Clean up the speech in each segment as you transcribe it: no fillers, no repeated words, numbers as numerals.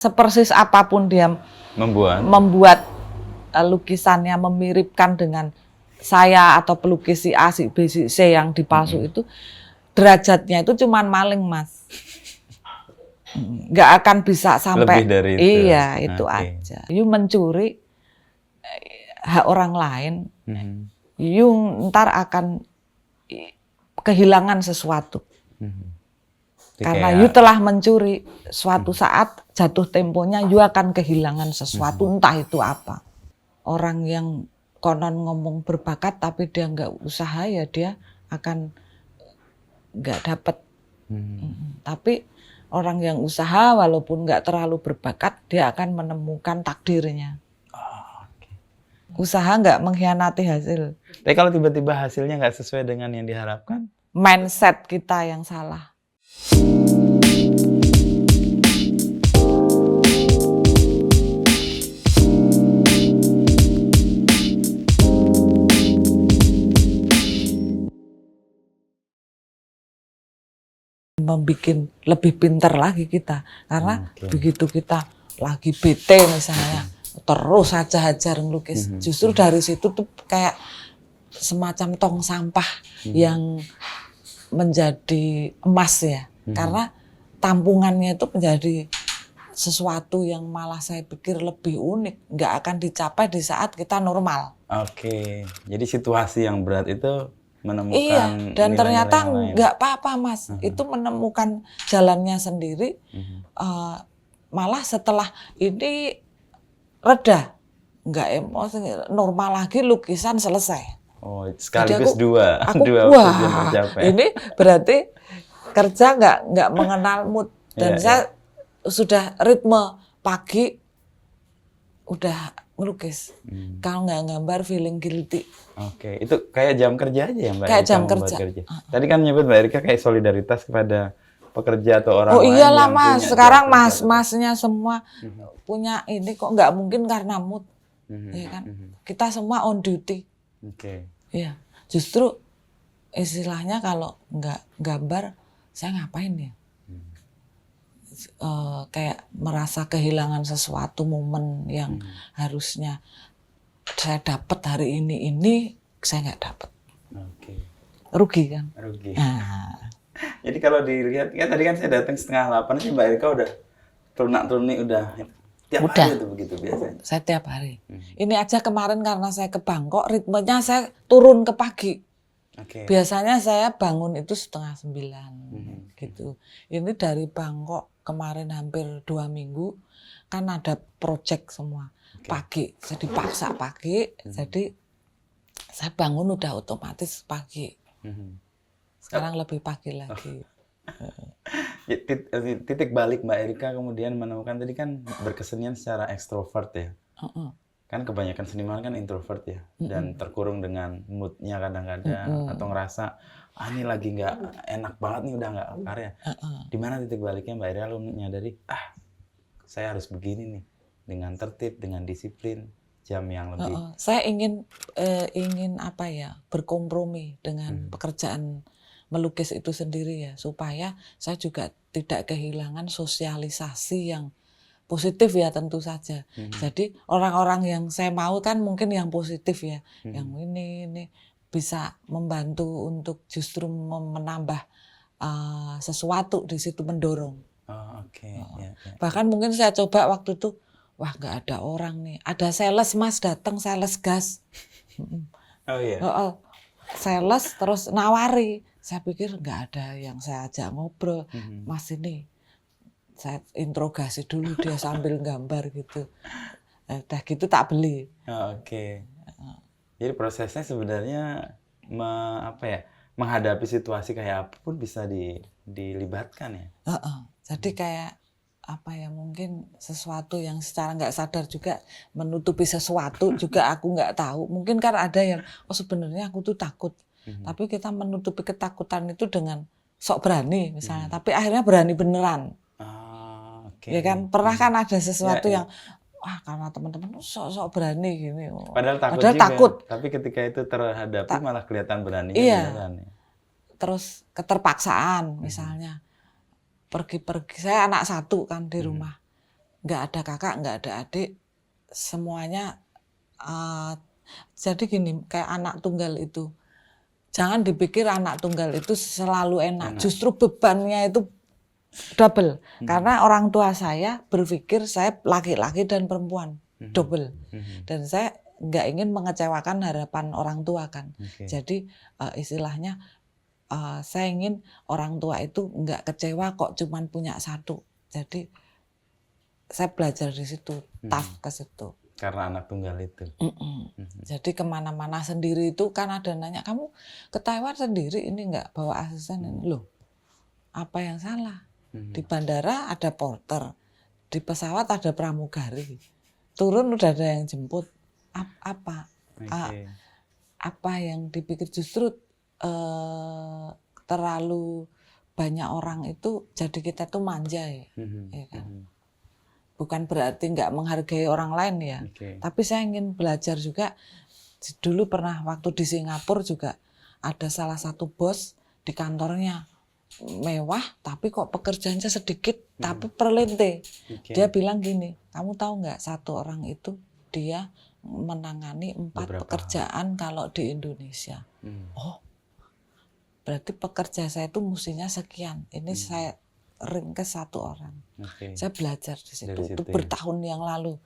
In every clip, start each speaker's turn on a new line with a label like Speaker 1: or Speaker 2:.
Speaker 1: Sepersis apapun dia membuat lukisannya memiripkan dengan saya atau pelukis si A, si B, si C yang dipalsu itu, derajatnya itu cuman maling, Mas. Nggak akan bisa sampai
Speaker 2: lebih dari itu.
Speaker 1: Iya, itu aja. You mencuri hak orang lain, you ntar akan kehilangan sesuatu. Karena you telah mencuri, suatu saat jatuh temponya you akan kehilangan sesuatu, entah itu apa. Orang yang konon ngomong berbakat tapi dia nggak usaha, ya dia akan nggak dapat. Tapi orang yang usaha walaupun nggak terlalu berbakat, dia akan menemukan takdirnya. Usaha nggak mengkhianati hasil.
Speaker 2: Tapi kalau tiba-tiba hasilnya nggak sesuai dengan yang diharapkan?
Speaker 1: Mindset kita yang salah. Membikin lebih pintar lagi kita, karena begitu kita lagi bete misalnya, terus aja hajar ngelukis, justru dari situ tuh kayak semacam tong sampah yang menjadi emas ya, karena tampungannya itu menjadi sesuatu yang malah saya pikir lebih unik, nggak akan dicapai di saat kita normal.
Speaker 2: Oke, jadi situasi yang berat itu menemukan
Speaker 1: dan ternyata nggak apa-apa, Mas. Itu menemukan jalannya sendiri. Malah setelah ini reda, nggak emosi, normal lagi, lukisan selesai.
Speaker 2: Oh, sekaligus dua
Speaker 1: wah, ini berarti kerja nggak mengenal mood. Dan saya sudah ritme pagi udah melukis. Kalau nggak gambar feeling guilty.
Speaker 2: Oke, itu kayak jam kerja aja ya Mbak?
Speaker 1: Kayak jam kerja.
Speaker 2: Tadi kan nyebut Mbak Erika kayak solidaritas kepada pekerja atau orang lain.
Speaker 1: Oh iyalah Mas, sekarang mas-masnya semua punya ini, kok nggak mungkin karena mood. Ya kan? Kita semua on duty.
Speaker 2: Oke.
Speaker 1: Iya, justru istilahnya kalau nggak gambar, saya ngapain ya? Kayak merasa kehilangan sesuatu momen yang harusnya saya dapat hari ini saya nggak dapat.
Speaker 2: Oke.
Speaker 1: Rugi kan?
Speaker 2: Rugi. Jadi kalau dilihat, ya tadi kan saya datang 7:30 sih Mbak Erika udah tunak-tunik udah tiap hari itu begitu biasanya.
Speaker 1: Saya tiap hari. Ini aja kemarin karena saya ke Bangkok, ritmenya saya turun ke pagi. Biasanya saya bangun itu 8:30 gitu. Ini dari Bangkok kemarin hampir 2 minggu kan ada project semua pagi, jadi paksa pagi, jadi saya bangun udah otomatis pagi. Sekarang lebih pagi lagi.
Speaker 2: Titik balik Mbak Erika kemudian menemukan tadi kan berkesenian secara ekstrovert ya. Kan kebanyakan seniman kan introvert ya, dan terkurung dengan moodnya kadang-kadang atau ngerasa ini lagi nggak enak banget nih, udah nggak karya. Di mana titik baliknya Mbak Erika lu menyadari saya harus begini nih, dengan tertib, dengan disiplin, jam yang lebih.
Speaker 1: Saya ingin apa ya, berkompromi dengan pekerjaan melukis itu sendiri ya, supaya saya juga tidak kehilangan sosialisasi yang positif ya, tentu saja. Jadi orang-orang yang saya mau kan mungkin yang positif ya, yang ini bisa membantu untuk justru menambah sesuatu di situ, mendorong. Bahkan mungkin saya coba waktu itu, wah nggak ada orang nih, ada sales Mas datang, sales gas. Sales terus nawari, saya pikir nggak ada yang saya ajak ngobrol, Mas ini. Saya interogasi dulu dia sambil gambar gitu. Udah gitu tak beli.
Speaker 2: Jadi prosesnya sebenarnya menghadapi situasi kayak apapun bisa dilibatkan ya.
Speaker 1: Jadi kayak apa ya, mungkin sesuatu yang secara nggak sadar juga menutupi sesuatu juga aku nggak tahu. Mungkin kan ada yang sebenarnya aku tuh takut. Tapi kita menutupi ketakutan itu dengan sok berani misalnya. Tapi akhirnya berani beneran. Ya kan, pernah kan ada sesuatu yang karena teman-teman sok berani gini.
Speaker 2: Padahal
Speaker 1: juga,
Speaker 2: takut. Tapi ketika itu terhadapi malah kelihatan berani.
Speaker 1: Terus keterpaksaan misalnya. Pergi-pergi, saya anak satu kan di rumah. nggak ada kakak, nggak ada adik, semuanya. Jadi gini, kayak anak tunggal itu, jangan dipikir anak tunggal itu selalu enak. Justru bebannya itu double. Karena orang tua saya berpikir saya laki-laki dan perempuan, double. Dan saya nggak ingin mengecewakan harapan orang tua kan. Jadi istilahnya saya ingin orang tua itu nggak kecewa kok cuman punya satu. Jadi saya belajar di situ, tough ke situ.
Speaker 2: Karena anak tunggal itu.
Speaker 1: Jadi kemana-mana sendiri itu kan ada nanya, kamu ke Taiwan sendiri ini nggak bawa asisten ini? Loh, apa yang salah? Di bandara ada porter, di pesawat ada pramugari, turun udah ada yang jemput. Apa yang dipikir justru terlalu banyak orang itu jadi kita tuh manja ya, ya kan? Bukan berarti nggak menghargai orang lain ya, tapi saya ingin belajar juga. Dulu pernah waktu di Singapura juga ada salah satu bos di kantornya mewah, tapi kok pekerjaannya sedikit, tapi perlente. Dia bilang gini, kamu tahu nggak satu orang itu dia menangani 4 pekerjaan kalau di Indonesia. Oh, berarti pekerja saya itu mestinya sekian. Ini saya ringkes 1 orang. Saya belajar di situ. Itu bertahun yang lalu.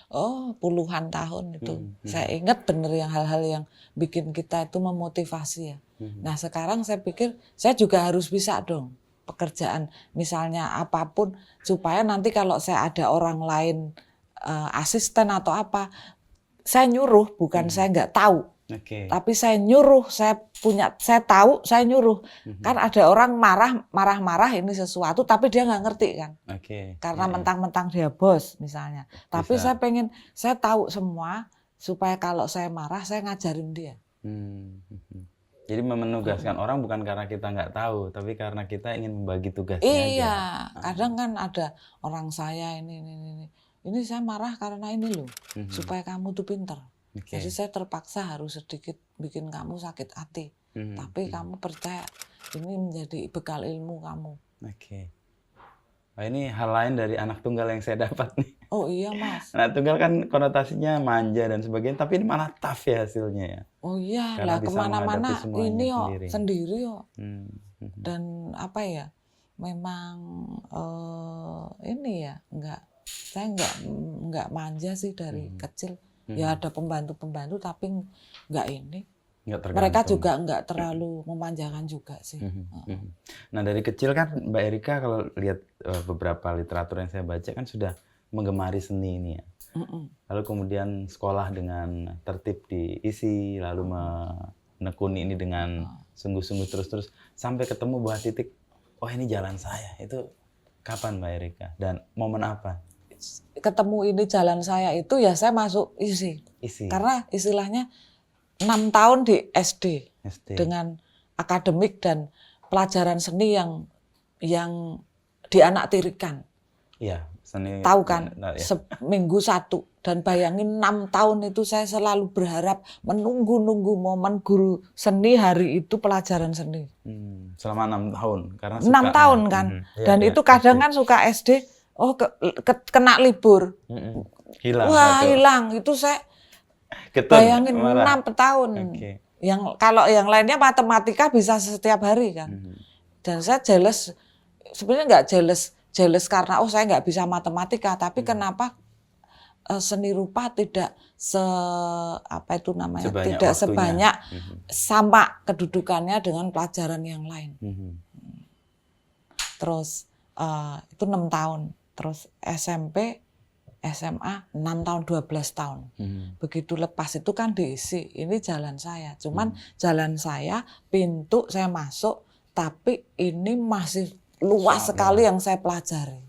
Speaker 1: Oh, puluhan tahun itu. Saya ingat bener yang hal-hal yang bikin kita itu memotivasi ya. Nah sekarang saya pikir saya juga harus bisa dong pekerjaan misalnya apapun supaya nanti kalau saya ada orang lain asisten atau apa, saya nyuruh, bukan saya nggak tahu. Tapi saya nyuruh, saya tahu, saya nyuruh. Kan ada orang marah-marah ini sesuatu, tapi dia nggak ngerti kan. Karena mentang-mentang dia bos misalnya. Tapi saya tahu semua supaya kalau saya marah, saya ngajarin dia.
Speaker 2: Jadi menugaskan orang bukan karena kita nggak tahu, tapi karena kita ingin membagi tugasnya
Speaker 1: iya,
Speaker 2: aja.
Speaker 1: kadang kan ada orang saya ini saya marah karena ini loh, supaya kamu tuh pinter. Jadi saya terpaksa harus sedikit bikin kamu sakit hati, tapi kamu percaya ini menjadi bekal ilmu kamu.
Speaker 2: Nah, ini hal lain dari anak tunggal yang saya dapat nih.
Speaker 1: Oh iya Mas.
Speaker 2: Anak tunggal kan konotasinya manja dan sebagainya, tapi ini malah tough ya hasilnya ya.
Speaker 1: Oh iya,
Speaker 2: karena
Speaker 1: lah kemana-mana ini sendiri. Dan apa ya, memang ini ya, saya nggak manja sih dari kecil. Ya ada pembantu-pembantu tapi nggak ini. Mereka juga nggak terlalu memanjakan juga sih.
Speaker 2: Nah dari kecil kan Mbak Erika kalau lihat beberapa literatur yang saya baca kan sudah menggemari seni ini ya. Lalu kemudian sekolah dengan tertib diisi, lalu menekuni ini dengan sungguh-sungguh terus-terus sampai ketemu buah titik, oh ini jalan saya. Itu kapan Mbak Erika dan momen apa?
Speaker 1: Ketemu ini jalan saya itu ya saya masuk isi. Karena istilahnya 6 tahun di SD. Dengan akademik dan pelajaran seni yang dianaktirikan.
Speaker 2: Iya, seni.
Speaker 1: Tahu kan, seminggu 1. Dan bayangin 6 tahun itu saya selalu berharap menunggu momen guru seni hari itu pelajaran seni.
Speaker 2: Selama 6 tahun. Karena
Speaker 1: 6 tahun kan. Dan itu kadang kan suka SD, kena libur.
Speaker 2: Hilang.
Speaker 1: Wah, hilang. Itu saya bayangin 6 tahun. Yang kalau yang lainnya matematika bisa setiap hari kan. Dan saya jealous, sebenarnya nggak jealous karena saya nggak bisa matematika, tapi kenapa seni rupa tidak sebanyak sama kedudukannya dengan pelajaran yang lain. Terus itu 6 tahun. Terus SMP, SMA 6 tahun, 12 tahun. Begitu lepas itu kan diisi, ini jalan saya. Cuman jalan saya, pintu saya masuk, tapi ini masih luas sekali yang saya pelajari.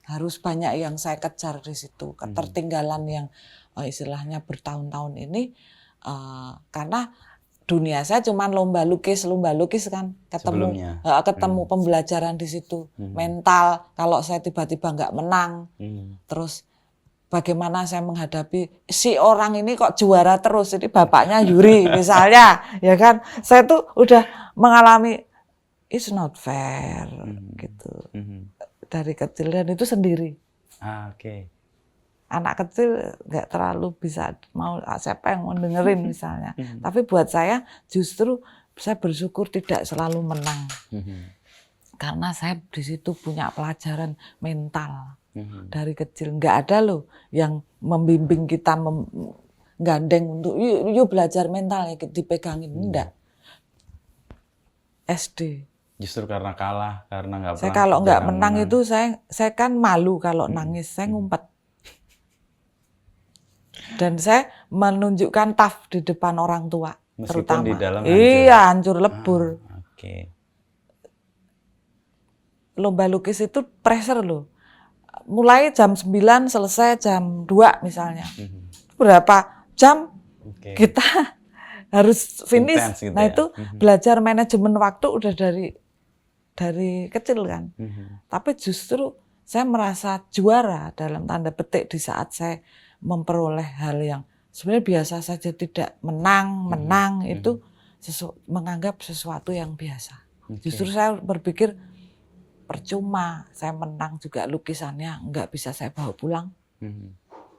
Speaker 1: Harus banyak yang saya kejar di situ. Ketertinggalan yang istilahnya bertahun-tahun ini, karena dunia saya cuma lomba lukis kan, ketemu pembelajaran di situ, mental kalau saya tiba-tiba nggak menang, terus bagaimana saya menghadapi si orang ini kok juara terus, ini bapaknya Yuri misalnya, ya kan, saya tuh udah mengalami it's not fair gitu dari kecil dan itu sendiri.
Speaker 2: Oke.
Speaker 1: Anak kecil nggak terlalu bisa mau siapa yang mau dengerin misalnya. Tapi buat saya justru saya bersyukur tidak selalu menang. Karena saya di situ punya pelajaran mental dari kecil. Nggak ada loh yang membimbing kita gandeng untuk yuk belajar mental ya dipegangin. Enggak. SD.
Speaker 2: Justru karena kalah, karena nggak
Speaker 1: Saya
Speaker 2: pernah
Speaker 1: kalau nggak
Speaker 2: jarang
Speaker 1: menang itu saya kan malu kalau nangis, saya ngumpet. Dan saya menunjukkan tough di depan orang tua,
Speaker 2: meskipun
Speaker 1: terutama.
Speaker 2: di dalam hancur.
Speaker 1: Iya, hancur lebur.
Speaker 2: Oke.
Speaker 1: Lomba lukis itu pressure loh. Mulai jam 9 selesai jam 2 misalnya. Berapa jam kita harus finish.
Speaker 2: Intense gitu
Speaker 1: nah
Speaker 2: ya.
Speaker 1: itu belajar manajemen waktu udah dari kecil kan. Tapi justru saya merasa juara dalam tanda petik di saat saya memperoleh hal yang sebenarnya biasa saja, tidak menang itu menganggap sesuatu yang biasa. Justru saya berpikir percuma saya menang juga lukisannya nggak bisa saya bawa pulang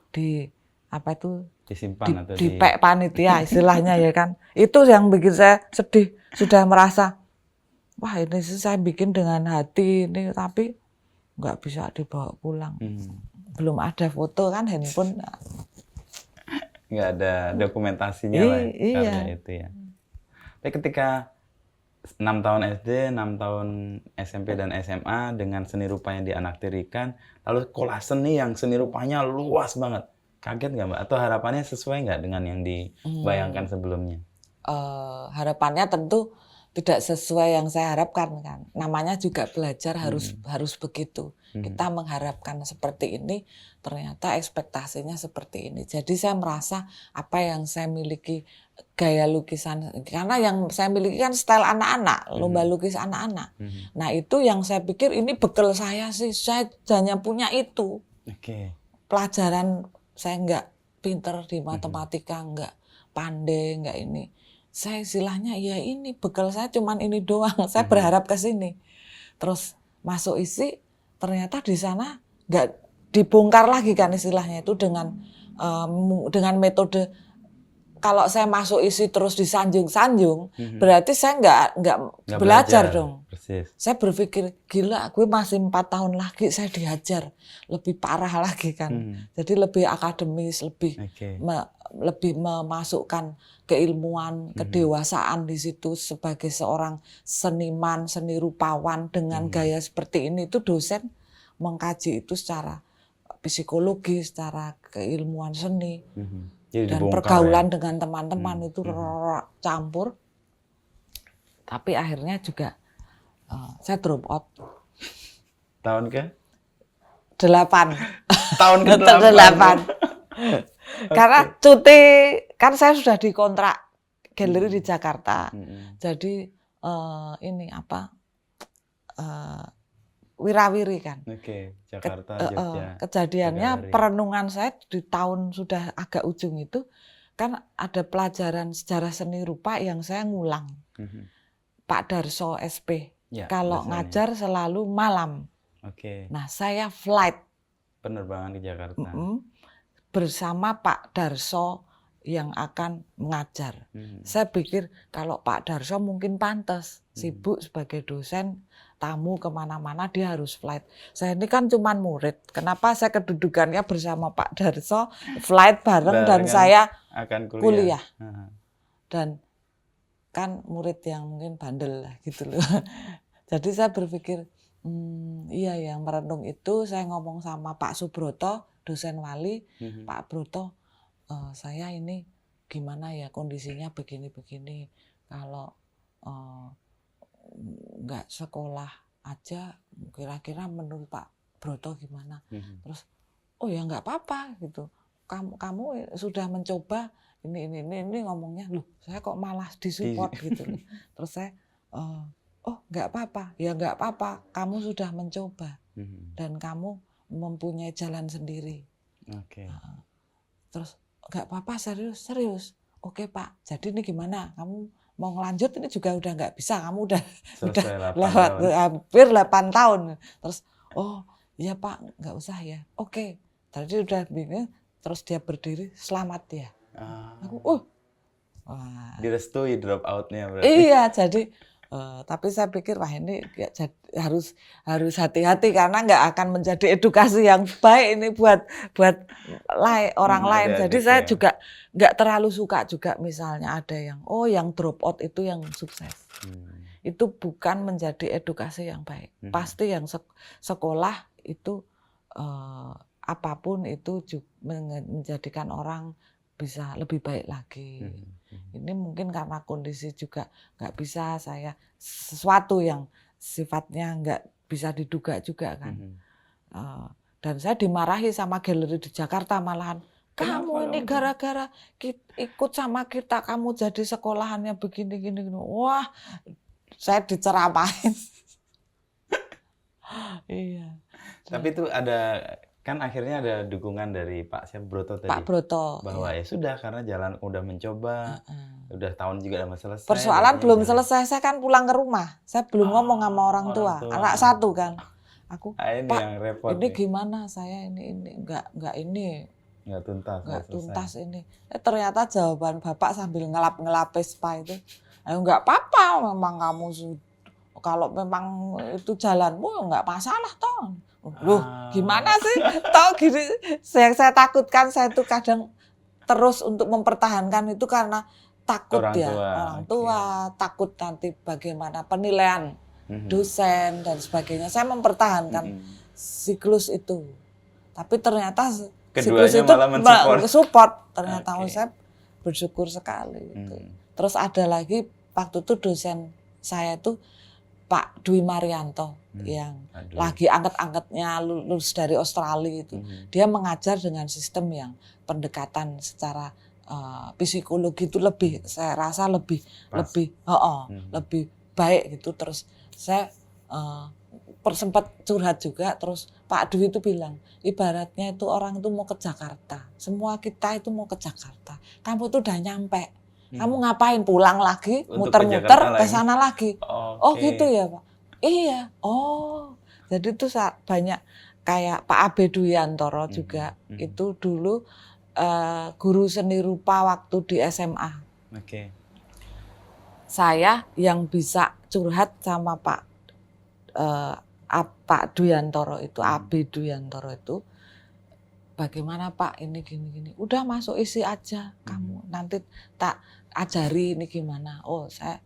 Speaker 1: di apa itu
Speaker 2: disimpan atau
Speaker 1: di pek panitia istilahnya ya kan. Itu yang bikin saya sedih, sudah merasa wah ini sih saya bikin dengan hati ini tapi nggak bisa dibawa pulang. Belum ada foto kan, handphone
Speaker 2: nggak ada dokumentasinya lah karena itu ya. Tapi ketika 6 tahun SD, 6 tahun SMP dan SMA dengan seni rupa yang dianaktirikan, lalu kelas seni yang seni rupanya luas banget. Kaget nggak Mbak? Atau harapannya sesuai nggak dengan yang dibayangkan sebelumnya?
Speaker 1: Harapannya tentu tidak sesuai yang saya harapkan kan. Namanya juga belajar harus begitu. Kita mengharapkan seperti ini, ternyata ekspektasinya seperti ini. Jadi saya merasa apa yang saya miliki gaya lukisan, karena yang saya miliki kan style anak-anak, lomba lukis anak-anak. Nah itu yang saya pikir ini bekal saya sih, saya hanya punya itu. Pelajaran saya nggak pinter di matematika, nggak pandai, nggak ini. Saya istilahnya ya ini bekal saya cuman ini doang. Saya berharap ke sini. Terus masuk isi ternyata di sana nggak dibongkar lagi kan istilahnya itu dengan metode. Kalau saya masuk isi terus disanjung-sanjung, berarti saya nggak belajar dong.
Speaker 2: Persis.
Speaker 1: Saya berpikir gila, gue masih 4 tahun lagi saya dihajar lebih parah lagi kan. Jadi lebih akademis, lebih memasukkan keilmuan, kedewasaan di situ sebagai seorang seniman, seni rupawan dengan gaya seperti ini. Itu dosen mengkaji itu secara psikologi, secara keilmuan seni. Dan pergaulan dengan teman-teman itu campur. Tapi akhirnya juga saya drop out.
Speaker 2: Tahun ke?
Speaker 1: 8.
Speaker 2: Tahun ke
Speaker 1: 8. Karena cuti, kan saya sudah dikontrak galeri di Jakarta. Jadi ini apa, wirawiri kan.
Speaker 2: Jakarta, Jogja.
Speaker 1: Kejadiannya perenungan saya di tahun sudah agak ujung itu, kan ada pelajaran sejarah seni rupa yang saya ngulang. Pak Darso SP. Kalau ngajar selalu malam. Nah saya flight.
Speaker 2: Penerbangan ke Jakarta.
Speaker 1: Bersama Pak Darso yang akan mengajar. Saya pikir kalau Pak Darso mungkin pantas, sibuk sebagai dosen, tamu kemana-mana dia harus flight. Saya ini kan cuman murid. Kenapa saya kedudukannya bersama Pak Darso, flight bareng dan saya
Speaker 2: akan
Speaker 1: kuliah. Dan kan murid yang mungkin bandel lah gitu loh. Jadi saya berpikir, iya yang merenung itu saya ngomong sama Pak Subroto, dosen wali, Pak Broto, saya ini gimana ya kondisinya begini-begini. Kalau nggak sekolah aja, kira-kira menurut Pak Broto gimana? Terus, oh ya nggak apa-apa gitu. Kamu sudah mencoba ini ngomongnya, loh saya kok malah disupport gitu. Terus saya, oh nggak apa-apa, ya nggak apa-apa. Kamu sudah mencoba dan kamu mempunyai jalan sendiri. Terus nggak apa-apa, serius. Oke Pak, jadi ini gimana? Kamu mau ngelanjut ini juga udah nggak bisa, kamu udah lewat hampir 8 tahun. Terus oh iya Pak, nggak usah ya. Oke, tadi udah bingung, terus dia berdiri, selamat ya. Aku, wah.
Speaker 2: Direstui drop out-nya berarti.
Speaker 1: Iya, jadi tapi saya pikir wah ini harus hati-hati karena nggak akan menjadi edukasi yang baik ini buat orang lain. Jadi saya juga nggak terlalu suka juga misalnya ada yang yang drop out itu yang sukses. Itu bukan menjadi edukasi yang baik. Pasti yang sekolah itu apapun itu menjadikan orang bisa lebih baik lagi. Ini mungkin karena kondisi juga nggak bisa saya sesuatu yang sifatnya nggak bisa diduga juga kan. Dan saya dimarahi sama galeri di Jakarta malahan. Kamu ini gara-gara ikut sama kita, kamu jadi sekolahannya begini-gini. Wah, saya diceramain. Iya.
Speaker 2: Tapi itu ada, kan akhirnya ada dukungan dari Pak Broto tadi.
Speaker 1: Pak Broto.
Speaker 2: Bahwa ya sudah, karena jalan udah mencoba, udah tahun juga udah selesai.
Speaker 1: Persoalan belum selesai, saya kan pulang ke rumah. Saya belum ngomong sama orang tua. Anak satu kan. Aku,
Speaker 2: ini
Speaker 1: Pak,
Speaker 2: yang repot
Speaker 1: ini gimana saya ini enggak ini.
Speaker 2: Nggak tuntas.
Speaker 1: Nggak tuntas ini. Ternyata jawaban Bapak sambil ngelap-ngelapis Pak itu. Enggak apa-apa, memang kamu kalau memang itu jalanmu nggak masalah toh. Loh, gimana sih? Toh gini, yang saya takutkan saya itu kadang terus untuk mempertahankan itu karena takut orang tua, takut nanti bagaimana penilaian dosen dan sebagainya. Saya mempertahankan siklus itu. Tapi ternyata siklus itu malah support. Ternyata saya bersyukur sekali gitu. Terus ada lagi waktu itu dosen saya itu Pak Dwi Marianto yang lagi angkat-angkatnya lulus dari Australia itu. Dia mengajar dengan sistem yang pendekatan secara psikologi itu lebih, saya rasa lebih baik gitu. Terus saya sempat curhat juga, terus Pak Dwi itu bilang, ibaratnya itu orang itu mau ke Jakarta, semua kita itu mau ke Jakarta, kamu tuh udah nyampe. Kamu ngapain pulang lagi, muter-muter ke sana lagi? Oh gitu ya Pak? Iya. Oh, jadi itu banyak kayak Pak Abe Duyantoro juga itu dulu guru seni rupa waktu di SMA. Saya yang bisa curhat sama Pak Duyantoro itu, Abe Duyantoro itu, bagaimana Pak ini gini-gini, udah masuk isi aja kamu, nanti tak ajari ini gimana. Oh saya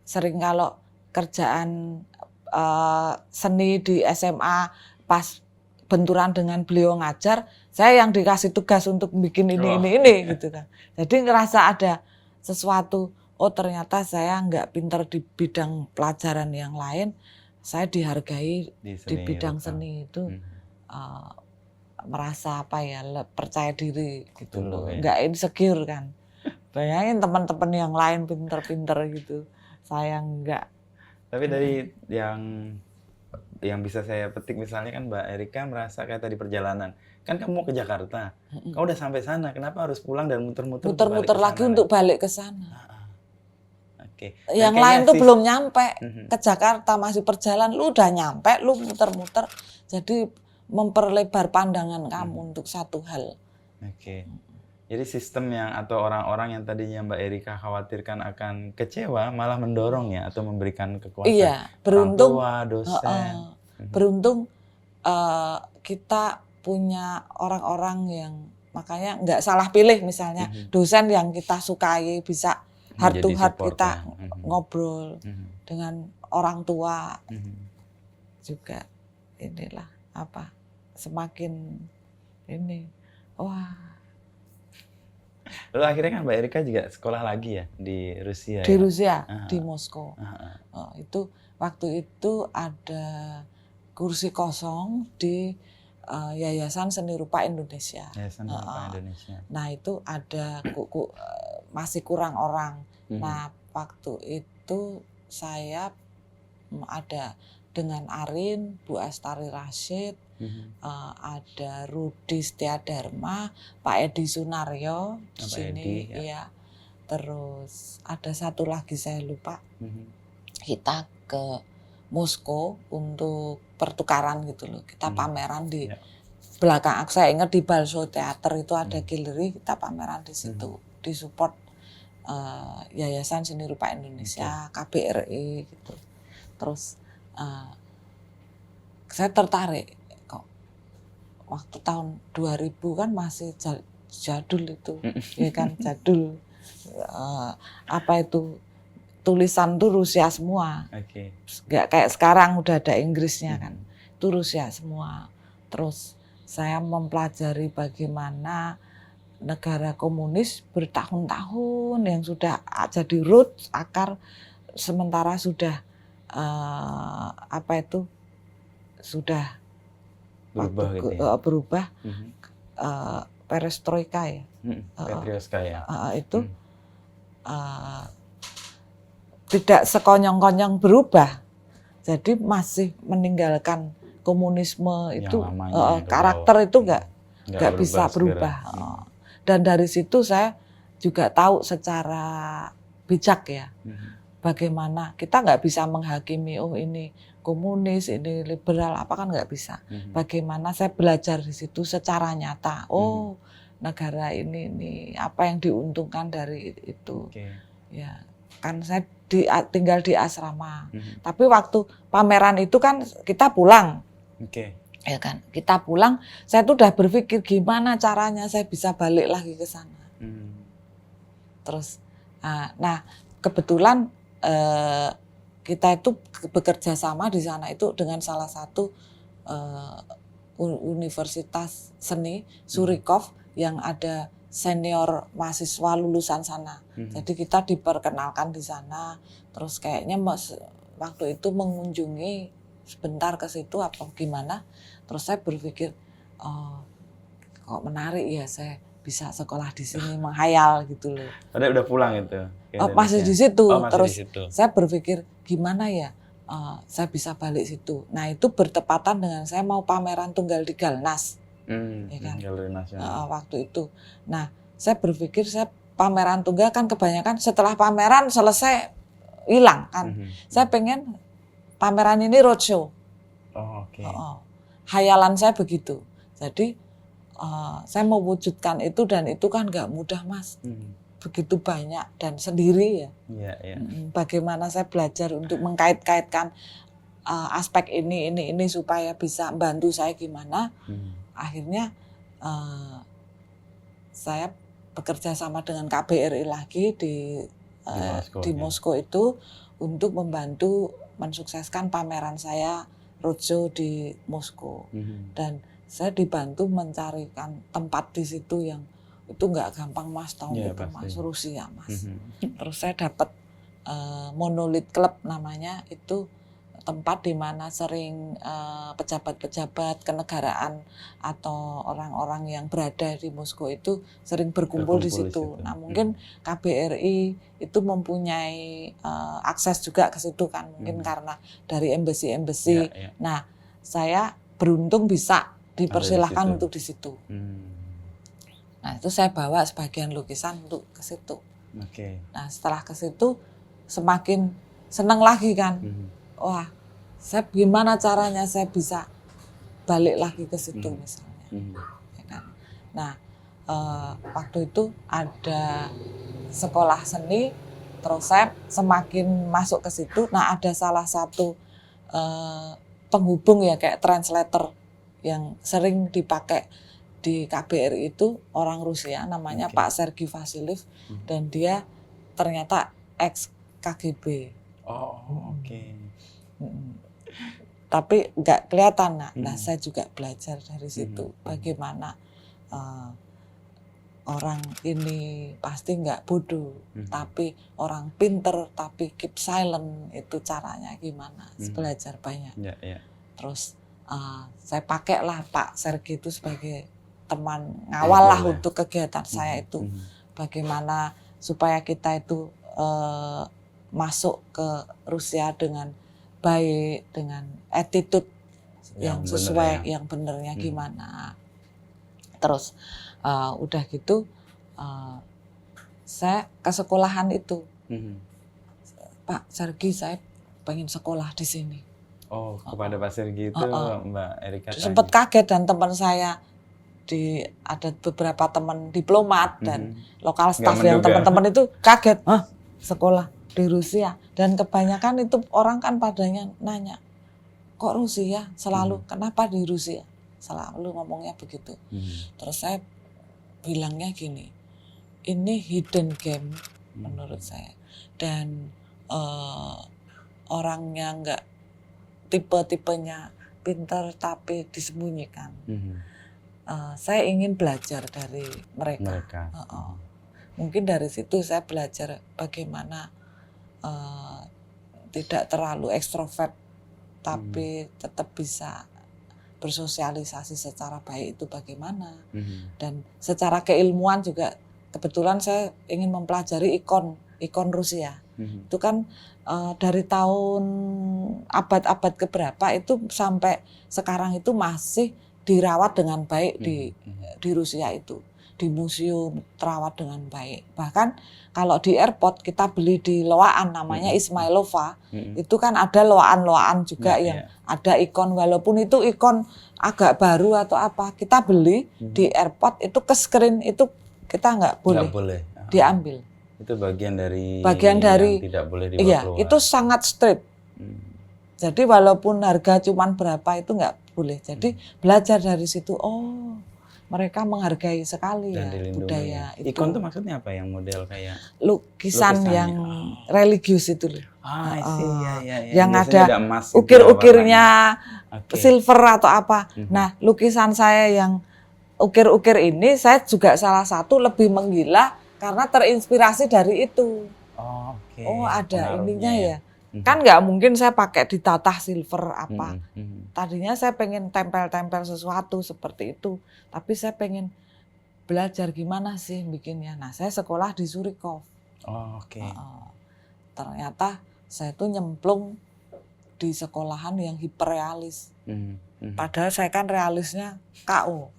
Speaker 1: sering kalau kerjaan seni di SMA pas benturan dengan beliau ngajar, saya yang dikasih tugas untuk bikin ini gitu kan. Jadi ngerasa ada sesuatu, oh ternyata saya nggak pinter di bidang pelajaran yang lain, saya dihargai di bidang seni itu. Merasa percaya diri gitu loh, nggak insecure kan. Bayangin teman-teman yang lain pinter-pinter gitu, saya enggak.
Speaker 2: Tapi dari yang bisa saya petik misalnya kan Mbak Erika merasa kayak tadi perjalanan, kan kamu mau ke Jakarta, kamu udah sampai sana, kenapa harus pulang dan muter-muter
Speaker 1: lagi untuk balik ke sana? Yang
Speaker 2: Dan
Speaker 1: lain tuh belum nyampe ke Jakarta, masih perjalanan, lu udah nyampe, lu muter-muter, jadi memperlebar pandangan kamu untuk satu hal.
Speaker 2: Jadi sistem atau orang-orang yang tadinya Mbak Erika khawatirkan akan kecewa malah mendorong ya, atau memberikan kekuatan.
Speaker 1: Iya, beruntung
Speaker 2: orang tua, dosen.
Speaker 1: Beruntung kita punya orang-orang yang makanya nggak salah pilih, misalnya dosen yang kita sukai, bisa heart to heart kita ngobrol dengan orang tua juga, inilah semakin ini
Speaker 2: Lalu akhirnya kan Mbak Erika juga sekolah lagi ya di Rusia.
Speaker 1: Di Rusia, di Moskow. Itu waktu itu ada kursi kosong di Yayasan Seni Rupa Indonesia.
Speaker 2: Yayasan Seni Rupa Indonesia.
Speaker 1: Nah itu ada masih kurang orang. Nah waktu itu saya ada dengan Arin, Bu Astari Rashid, ada Rudi Setiadharma, Pak Edi Sunaryo di sini, ya. Terus ada satu lagi saya lupa. Kita ke Moskow untuk pertukaran gitu loh. Kita pameran di belakang. Saya ingat di Balso Theater itu ada galeri, kita pameran di situ, disupport Yayasan Seni Rupa Indonesia, KBRI gitu. Terus saya tertarik kok waktu tahun 2000 kan masih jadul itu, ya kan, jadul. Apa itu, tulisan tuh Rusia semua. Nggak kayak sekarang udah ada Inggrisnya kan. Itu Rusia semua. Terus saya mempelajari bagaimana negara komunis bertahun-tahun yang sudah jadi roots, akar, sementara sudah sudah
Speaker 2: berubah
Speaker 1: waktu,
Speaker 2: gitu ya.
Speaker 1: berubah perestroika ya.
Speaker 2: Perestroika ya.
Speaker 1: Itu tidak sekonyong-konyong berubah. Jadi masih meninggalkan komunisme itu, karakter itu nggak bisa berubah. Dan dari situ saya juga tahu secara bijak ya, bagaimana kita nggak bisa menghakimi, oh ini komunis, ini liberal, apa kan nggak bisa. Bagaimana saya belajar di situ secara nyata. Oh, negara ini apa yang diuntungkan dari itu. Ya, kan saya tinggal di asrama. Tapi waktu pameran itu kan kita pulang. Ya kan, kita pulang, saya tuh udah berpikir gimana caranya saya bisa balik lagi ke sana. Terus, nah kebetulan kita itu bekerja sama di sana itu dengan salah satu universitas seni, Surikov, yang ada senior mahasiswa lulusan sana. Jadi kita diperkenalkan di sana, terus kayaknya waktu itu mengunjungi sebentar ke situ apa gimana, terus saya berpikir, kok menarik ya saya bisa sekolah di sini, menghayal gitu loh.
Speaker 2: Udah pulang itu?
Speaker 1: Masih di situ, terus
Speaker 2: di situ.
Speaker 1: Saya berpikir gimana ya saya bisa balik situ. Nah itu bertepatan dengan saya mau pameran tunggal di Galnas, ya kan?
Speaker 2: Galeri Nasional.
Speaker 1: Waktu itu. Nah saya berpikir saya pameran tunggal kan kebanyakan setelah pameran selesai hilang kan. Saya pengen pameran ini roadshow. Hayalan saya begitu. Jadi saya mewujudkan itu, dan itu kan nggak mudah Mas. Begitu banyak dan sendiri ya. Bagaimana saya belajar untuk mengkait-kaitkan aspek ini supaya bisa bantu saya gimana. Akhirnya saya bekerja sama dengan KBRI lagi di Moskow itu untuk membantu mensukseskan pameran saya roadshow di Moskow. Dan saya dibantu mencarikan tempat di situ yang itu nggak gampang Mas, tahu itu Mas, Rusia Mas. Terus saya dapat Monolith Club namanya, itu tempat di mana sering pejabat-pejabat kenegaraan atau orang-orang yang berada di Moskow itu sering berkumpul di situ. Nah mungkin KBRI itu mempunyai akses juga ke situ kan, mungkin karena dari embassy. Nah saya beruntung bisa dipersilahkan untuk di situ. Nah itu saya bawa sebagian lukisan untuk ke situ. Nah setelah ke situ semakin senang lagi kan. Wah, saya gimana caranya saya bisa balik lagi ke situ misalnya. Ya kan? Nah, waktu itu ada sekolah seni, terus saya semakin masuk ke situ. Nah, ada salah satu penghubung ya, kayak translator yang sering dipakai di KBRI itu orang Rusia, namanya Pak Sergei Vasiliev, dan dia ternyata ex KGB. Tapi nggak kelihatan. Nah, saya juga belajar dari situ bagaimana orang ini pasti nggak bodoh, tapi orang pinter, tapi keep silent, itu caranya gimana? Belajar banyak. Terus saya pakailah Pak Sergei itu sebagai teman ngawal lah untuk kegiatan saya itu, bagaimana supaya kita itu masuk ke Rusia dengan baik, dengan attitude yang sesuai, yang benernya gimana. Terus udah gitu saya ke sekolahan itu, Pak Sergei saya pengen sekolah di sini.
Speaker 2: Oh, kepada Pak Sergei itu Mbak Erika
Speaker 1: sempat kaget, dan teman saya ada beberapa teman diplomat dan lokal staff yang teman-teman itu kaget, sekolah di Rusia, dan kebanyakan itu orang kan padanya nanya, kok Rusia selalu, kenapa di Rusia selalu ngomongnya begitu. Terus saya bilangnya gini, ini hidden game menurut saya, dan orangnya nggak tipe-tipenya pintar tapi disembunyikan. Saya ingin belajar dari mereka. Mungkin dari situ saya belajar bagaimana tidak terlalu ekstrovert, tapi tetap bisa bersosialisasi secara baik itu bagaimana. Dan secara keilmuan juga kebetulan saya ingin mempelajari ikon Rusia. Itu kan dari tahun abad-abad keberapa itu sampai sekarang itu masih dirawat dengan baik di Rusia itu. Di museum terawat dengan baik. Bahkan kalau di airport kita beli di loaan namanya Ismailova, itu kan ada loaan-loaan juga yang ada ikon, walaupun itu ikon agak baru atau apa, kita beli di airport itu ke screen itu kita nggak boleh diambil.
Speaker 2: Itu bagian dari yang tidak boleh dibawa keluar.
Speaker 1: Itu sangat strict. Jadi walaupun harga cuman berapa itu nggak boleh. Jadi belajar dari situ, mereka menghargai sekali
Speaker 2: dan
Speaker 1: ya budaya itu.
Speaker 2: Ikon itu maksudnya apa, yang model kayak
Speaker 1: lukisan yang religius itu loh. Yang
Speaker 2: biasanya
Speaker 1: ada
Speaker 2: emas
Speaker 1: ukir-ukirnya silver atau apa. Nah, lukisan saya yang ukir-ukir ini saya juga salah satu lebih menggila karena terinspirasi dari itu. Ada ininya ya. Kan nggak mungkin saya pakai ditatah silver apa. Tadinya saya pengen tempel-tempel sesuatu seperti itu. Tapi saya pengen belajar gimana sih bikinnya. Nah, saya sekolah di Surikov. Ternyata saya tuh nyemplung di sekolahan yang hiperrealis. Padahal saya kan realisnya KO.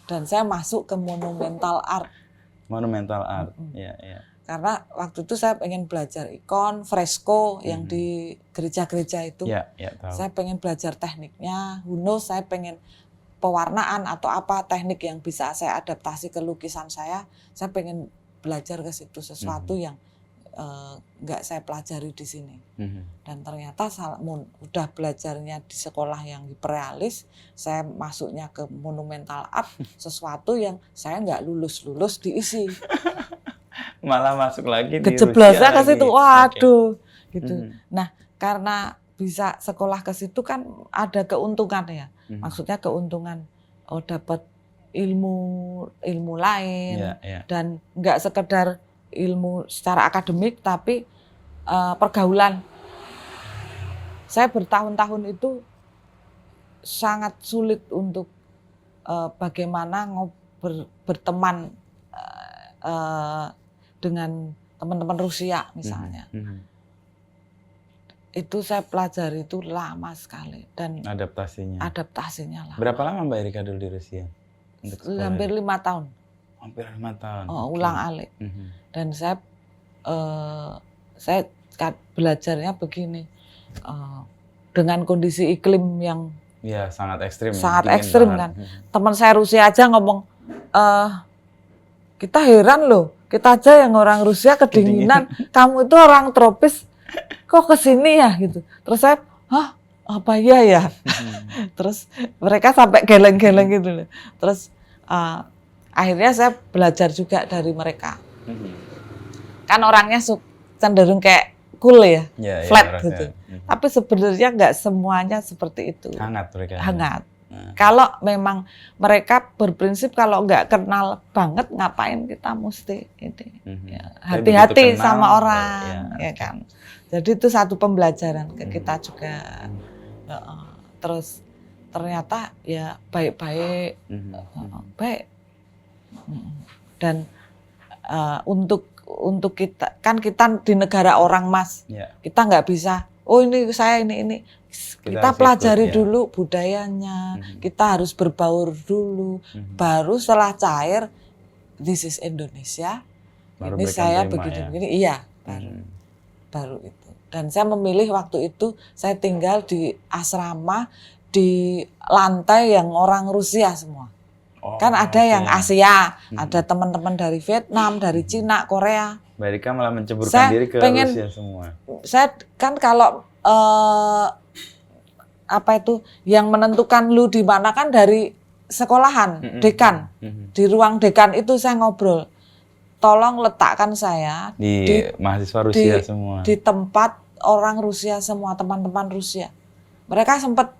Speaker 1: Dan saya masuk ke monumental art. Karena waktu itu saya pengen belajar ikon, fresko yang di gereja-gereja itu. Saya pengen belajar tekniknya, saya pengen pewarnaan atau apa teknik yang bisa saya adaptasi ke lukisan saya pengen belajar ke situ, sesuatu yang nggak saya pelajari di sini. Dan ternyata udah belajarnya di sekolah yang hiperrealis, saya masuknya ke monumental art, sesuatu yang saya nggak lulus diisi.
Speaker 2: Malah masuk lagi di
Speaker 1: kejeblosnya ke situ, waduh, gitu. Nah, karena bisa sekolah ke situ kan ada keuntungan ya, maksudnya keuntungan dapat ilmu lain, dan nggak sekedar ilmu secara akademik, tapi pergaulan. Saya bertahun-tahun itu sangat sulit untuk bagaimana berteman dengan teman-teman Rusia misalnya. Itu saya pelajari itu lama sekali, dan adaptasinya lah.
Speaker 2: Berapa lama Mbak Erika dulu di Rusia?
Speaker 1: Hampir 5 tahun.
Speaker 2: Hampir 5 tahun.
Speaker 1: Ulang-alik. Dan saya belajarnya begini, dengan kondisi iklim yang
Speaker 2: sangat ekstrim.
Speaker 1: Sangat ekstrim kan. Teman saya Rusia aja ngomong, kita heran loh, kita aja yang orang Rusia kedinginan, kamu itu orang tropis, kok kesini ya gitu. Terus saya, apa ya? Terus mereka sampai geleng-geleng gitu loh. Terus akhirnya saya belajar juga dari mereka. Kan orangnya cenderung kayak cool ya, flat gitu. Tapi sebenarnya nggak semuanya seperti itu.
Speaker 2: Hangat mereka.
Speaker 1: Hangat. Kalau memang mereka berprinsip kalau nggak kenal banget ngapain kita mesti hati-hati sama orang, ya kan. Jadi itu satu pembelajaran ke kita juga. Terus ternyata ya baik-baik, baik. Dan untuk kita kan kita di negara orang Mas, kita nggak bisa. Ini saya ini. Kita pelajari dulu budayanya, kita harus berbaur dulu, baru setelah cair, this is Indonesia, baru ini saya begini-begini, baru itu. Dan saya memilih waktu itu saya tinggal di asrama di lantai yang orang Rusia semua. Kan ada yang Asia, ada teman-teman dari Vietnam, dari Cina, Korea.
Speaker 2: Mbak Erika malah menceburkan diri ke Rusia semua.
Speaker 1: Saya kan kalau yang menentukan lu di mana kan dari sekolahan, dekan. Di ruang dekan itu saya ngobrol. Tolong letakkan saya
Speaker 2: di mahasiswa Rusia semua.
Speaker 1: Di tempat orang Rusia semua, teman-teman Rusia. Mereka sempat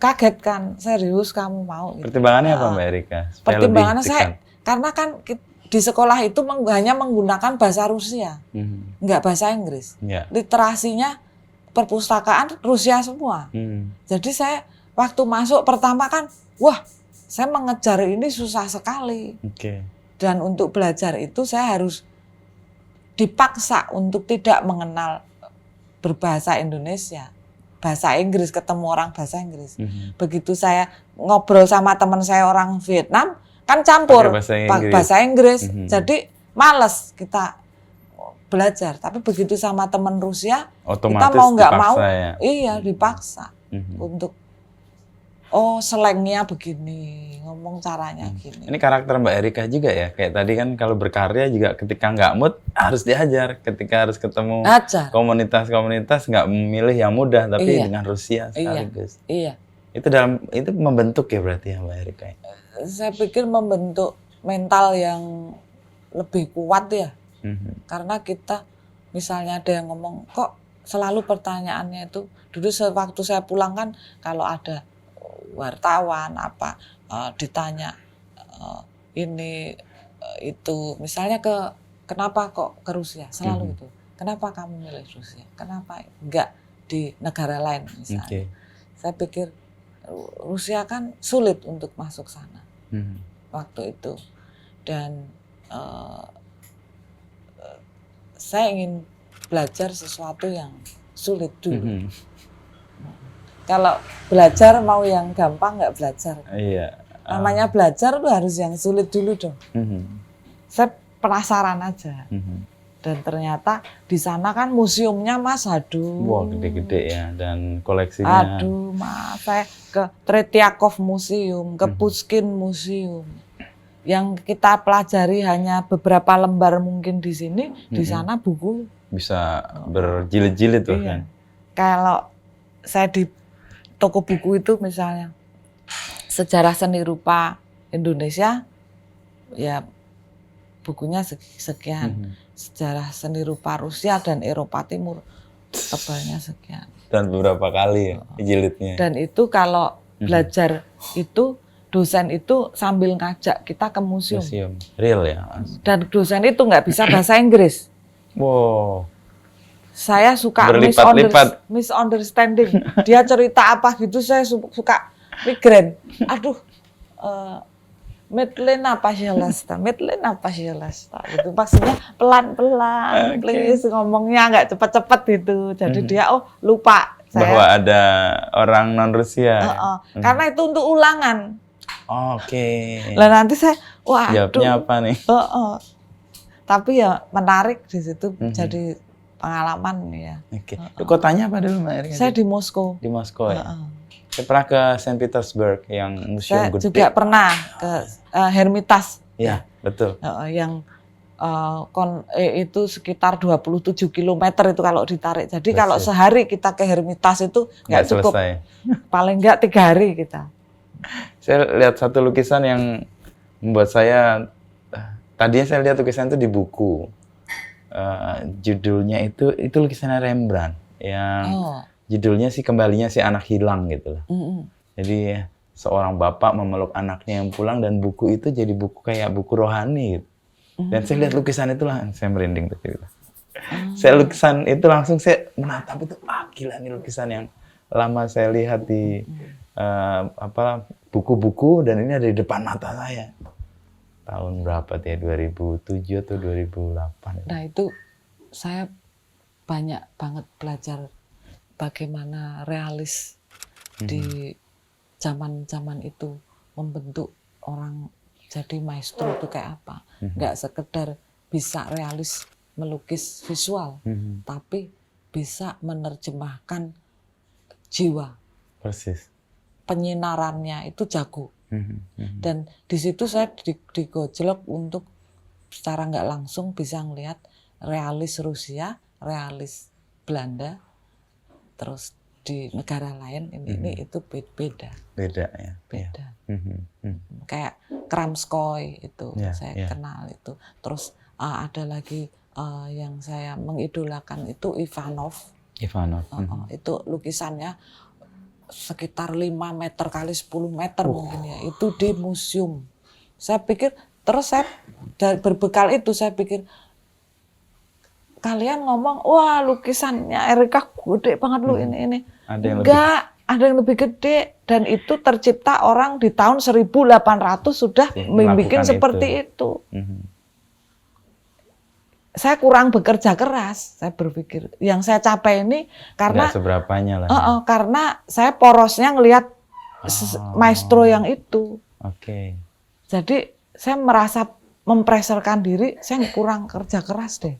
Speaker 1: kaget kan, serius kamu mau? Gitu.
Speaker 2: Pertimbangannya apa Mbak Erika?
Speaker 1: Pertimbangannya saya, karena kan di sekolah itu hanya menggunakan bahasa Rusia, nggak bahasa Inggris. Literasinya perpustakaan Rusia semua. Jadi saya waktu masuk pertama kan, wah saya mengejar ini susah sekali. Dan untuk belajar itu saya harus dipaksa untuk tidak mengenal berbahasa Indonesia. Bahasa Inggris, ketemu orang bahasa Inggris. Begitu saya ngobrol sama teman saya orang Vietnam, kan campur bahasa Inggris. Jadi males kita belajar. Tapi begitu sama teman Rusia,
Speaker 2: otomatis
Speaker 1: kita mau nggak mau,
Speaker 2: ya?
Speaker 1: Iya dipaksa untuk selengnya begini, ngomong caranya gini.
Speaker 2: Ini karakter Mbak Erika juga ya, kayak tadi kan kalau berkarya juga ketika nggak mood harus diajar, ketika harus ketemu komunitas-komunitas nggak memilih yang mudah, tapi dengan Rusia sekaligus.
Speaker 1: Iya.
Speaker 2: Itu membentuk ya berarti ya Mbak Erika.
Speaker 1: Saya pikir membentuk mental yang lebih kuat ya, karena kita misalnya ada yang ngomong kok selalu pertanyaannya itu dulu sewaktu saya pulang kan kalau ada wartawan ditanya itu misalnya kenapa kok ke Rusia selalu itu, kenapa kamu milih Rusia, kenapa enggak di negara lain misalnya. Saya pikir Rusia kan sulit untuk masuk sana waktu itu, dan saya ingin belajar sesuatu yang sulit dulu. Kalau belajar mau yang gampang nggak belajar. Namanya belajar tuh harus yang sulit dulu dong. Saya penasaran aja. Dan ternyata di sana kan museumnya Mas,
Speaker 2: Wah gede-gede ya, dan koleksinya.
Speaker 1: Mas, saya ke Tretiakov Museum, ke Pushkin Museum. Yang kita pelajari hanya beberapa lembar mungkin di sini, di sana buku.
Speaker 2: Bisa berjilid-jilid tuh kan.
Speaker 1: Kalau saya di toko buku itu misalnya sejarah seni rupa Indonesia ya bukunya sekian, sejarah seni rupa Rusia dan Eropa Timur tebalnya sekian,
Speaker 2: dan beberapa kali ya jilidnya.
Speaker 1: Dan itu kalau belajar itu dosen itu sambil ngajak kita ke museum
Speaker 2: real ya,
Speaker 1: dan dosen itu nggak bisa bahasa Inggris. Saya suka misunderstanding. Dia cerita apa gitu, saya suka migrain. Aduh, Medlena Pasilasta gitu. Maksudnya pelan-pelan, please ngomongnya nggak cepet-cepet gitu. Jadi dia lupa.
Speaker 2: Bahwa ada orang non-Rusia.
Speaker 1: Karena itu untuk ulangan.
Speaker 2: Lah
Speaker 1: nanti saya,
Speaker 2: jawabnya apa nih?
Speaker 1: Tapi ya menarik di situ, jadi pengalaman ya.
Speaker 2: Kotanya apa dulu Mbak Erika?
Speaker 1: Saya di Moskow.
Speaker 2: Di Moskow ya. Saya pernah ke Saint Petersburg yang museum gede.
Speaker 1: Saya juga pernah ke Hermitage.
Speaker 2: Ya, betul.
Speaker 1: Yang itu sekitar 27 km itu kalau ditarik. Jadi kalau sehari kita ke Hermitage itu nggak cukup.
Speaker 2: Selesai.
Speaker 1: Paling nggak 3 hari kita.
Speaker 2: Saya lihat satu lukisan yang membuat saya, tadinya saya lihat lukisan itu di buku. Judulnya itu lukisannya Rembrandt yang judulnya sih Kembalinya si Anak Hilang gitu loh. Jadi seorang bapak memeluk anaknya yang pulang dan buku itu jadi buku kayak buku rohani gitu. Dan saya lihat lukisan itu lah, saya merinding tuh gitu. Saya lukisan itu langsung saya menatap itu, gila nih lukisan yang lama saya lihat di buku-buku dan ini ada di depan mata saya. Tahun berapa tuh ya, 2007 atau 2008.
Speaker 1: Nah itu saya banyak banget belajar bagaimana realis di zaman-zaman itu membentuk orang jadi maestro itu kayak apa. Nggak sekedar bisa realis melukis visual, tapi bisa menerjemahkan jiwa.
Speaker 2: Persis.
Speaker 1: Penyinarannya itu jago. Dan di situ saya digojlok untuk secara nggak langsung bisa ngelihat realis Rusia, realis Belanda, terus di negara lain ini itu beda.
Speaker 2: Beda ya.
Speaker 1: Beda. Kayak Kramskoy itu saya kenal itu. Terus ada lagi yang saya mengidolakan itu Ivanov. Itu lukisannya sekitar 5 meter kali 10 meter mungkin ya. Itu di museum. Saya pikir, terus saya berbekal itu saya pikir, kalian ngomong, wah lukisannya Erika gede banget lu ini. Enggak, ada yang lebih gede. Dan itu tercipta orang di tahun 1800 sudah membuat seperti itu. Saya kurang bekerja keras, saya berpikir. Yang saya capai ini karena
Speaker 2: nggak seberapanya lah.
Speaker 1: Karena saya porosnya ngelihat maestro yang itu. Jadi saya merasa mempreserkan diri, saya kurang kerja keras deh.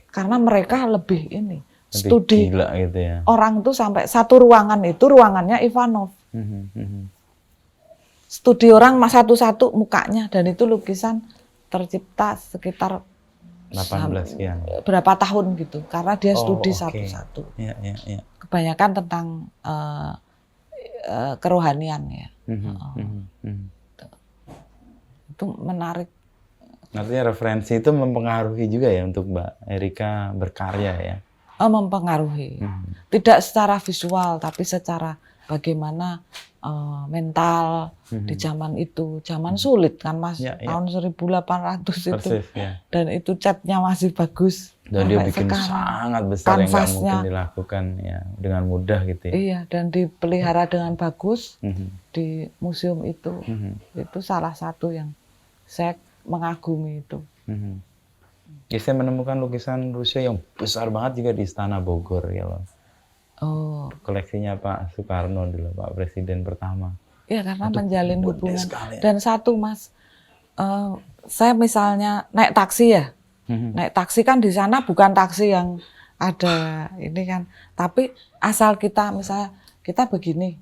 Speaker 1: Karena mereka lebih studi
Speaker 2: gila gitu ya.
Speaker 1: Orang tuh sampai satu ruangan itu ruangannya Ivanov. Studi orang satu-satu mukanya, dan itu lukisan tercipta sekitar
Speaker 2: 18 sekian.
Speaker 1: Berapa tahun gitu, karena dia studi satu-satu. Kebanyakan tentang kerohanian ya. Itu menarik.
Speaker 2: Artinya referensi itu mempengaruhi juga ya untuk Mbak Erika berkarya ya?
Speaker 1: Mempengaruhi. Tidak secara visual, tapi secara bagaimana mental di zaman itu. Zaman sulit kan Mas, tahun 1800 itu.
Speaker 2: Persis, ya.
Speaker 1: Dan itu catnya masih bagus.
Speaker 2: Dan dia bikin sangat besar yang nggak mungkin dilakukan ya dengan mudah gitu ya.
Speaker 1: Iya, dan dipelihara dengan bagus di museum itu. Itu salah satu yang saya mengagumi itu.
Speaker 2: Ya, saya menemukan lukisan Rusia yang besar banget juga di Istana Bogor ya loh. Koleksinya Pak Soekarno dulu, Pak Presiden pertama.
Speaker 1: Iya, karena menjalin hubungan. Dan satu Mas, saya misalnya naik taksi ya. Naik taksi kan di sana bukan taksi yang ada ini kan, tapi asal kita misalnya kita begini,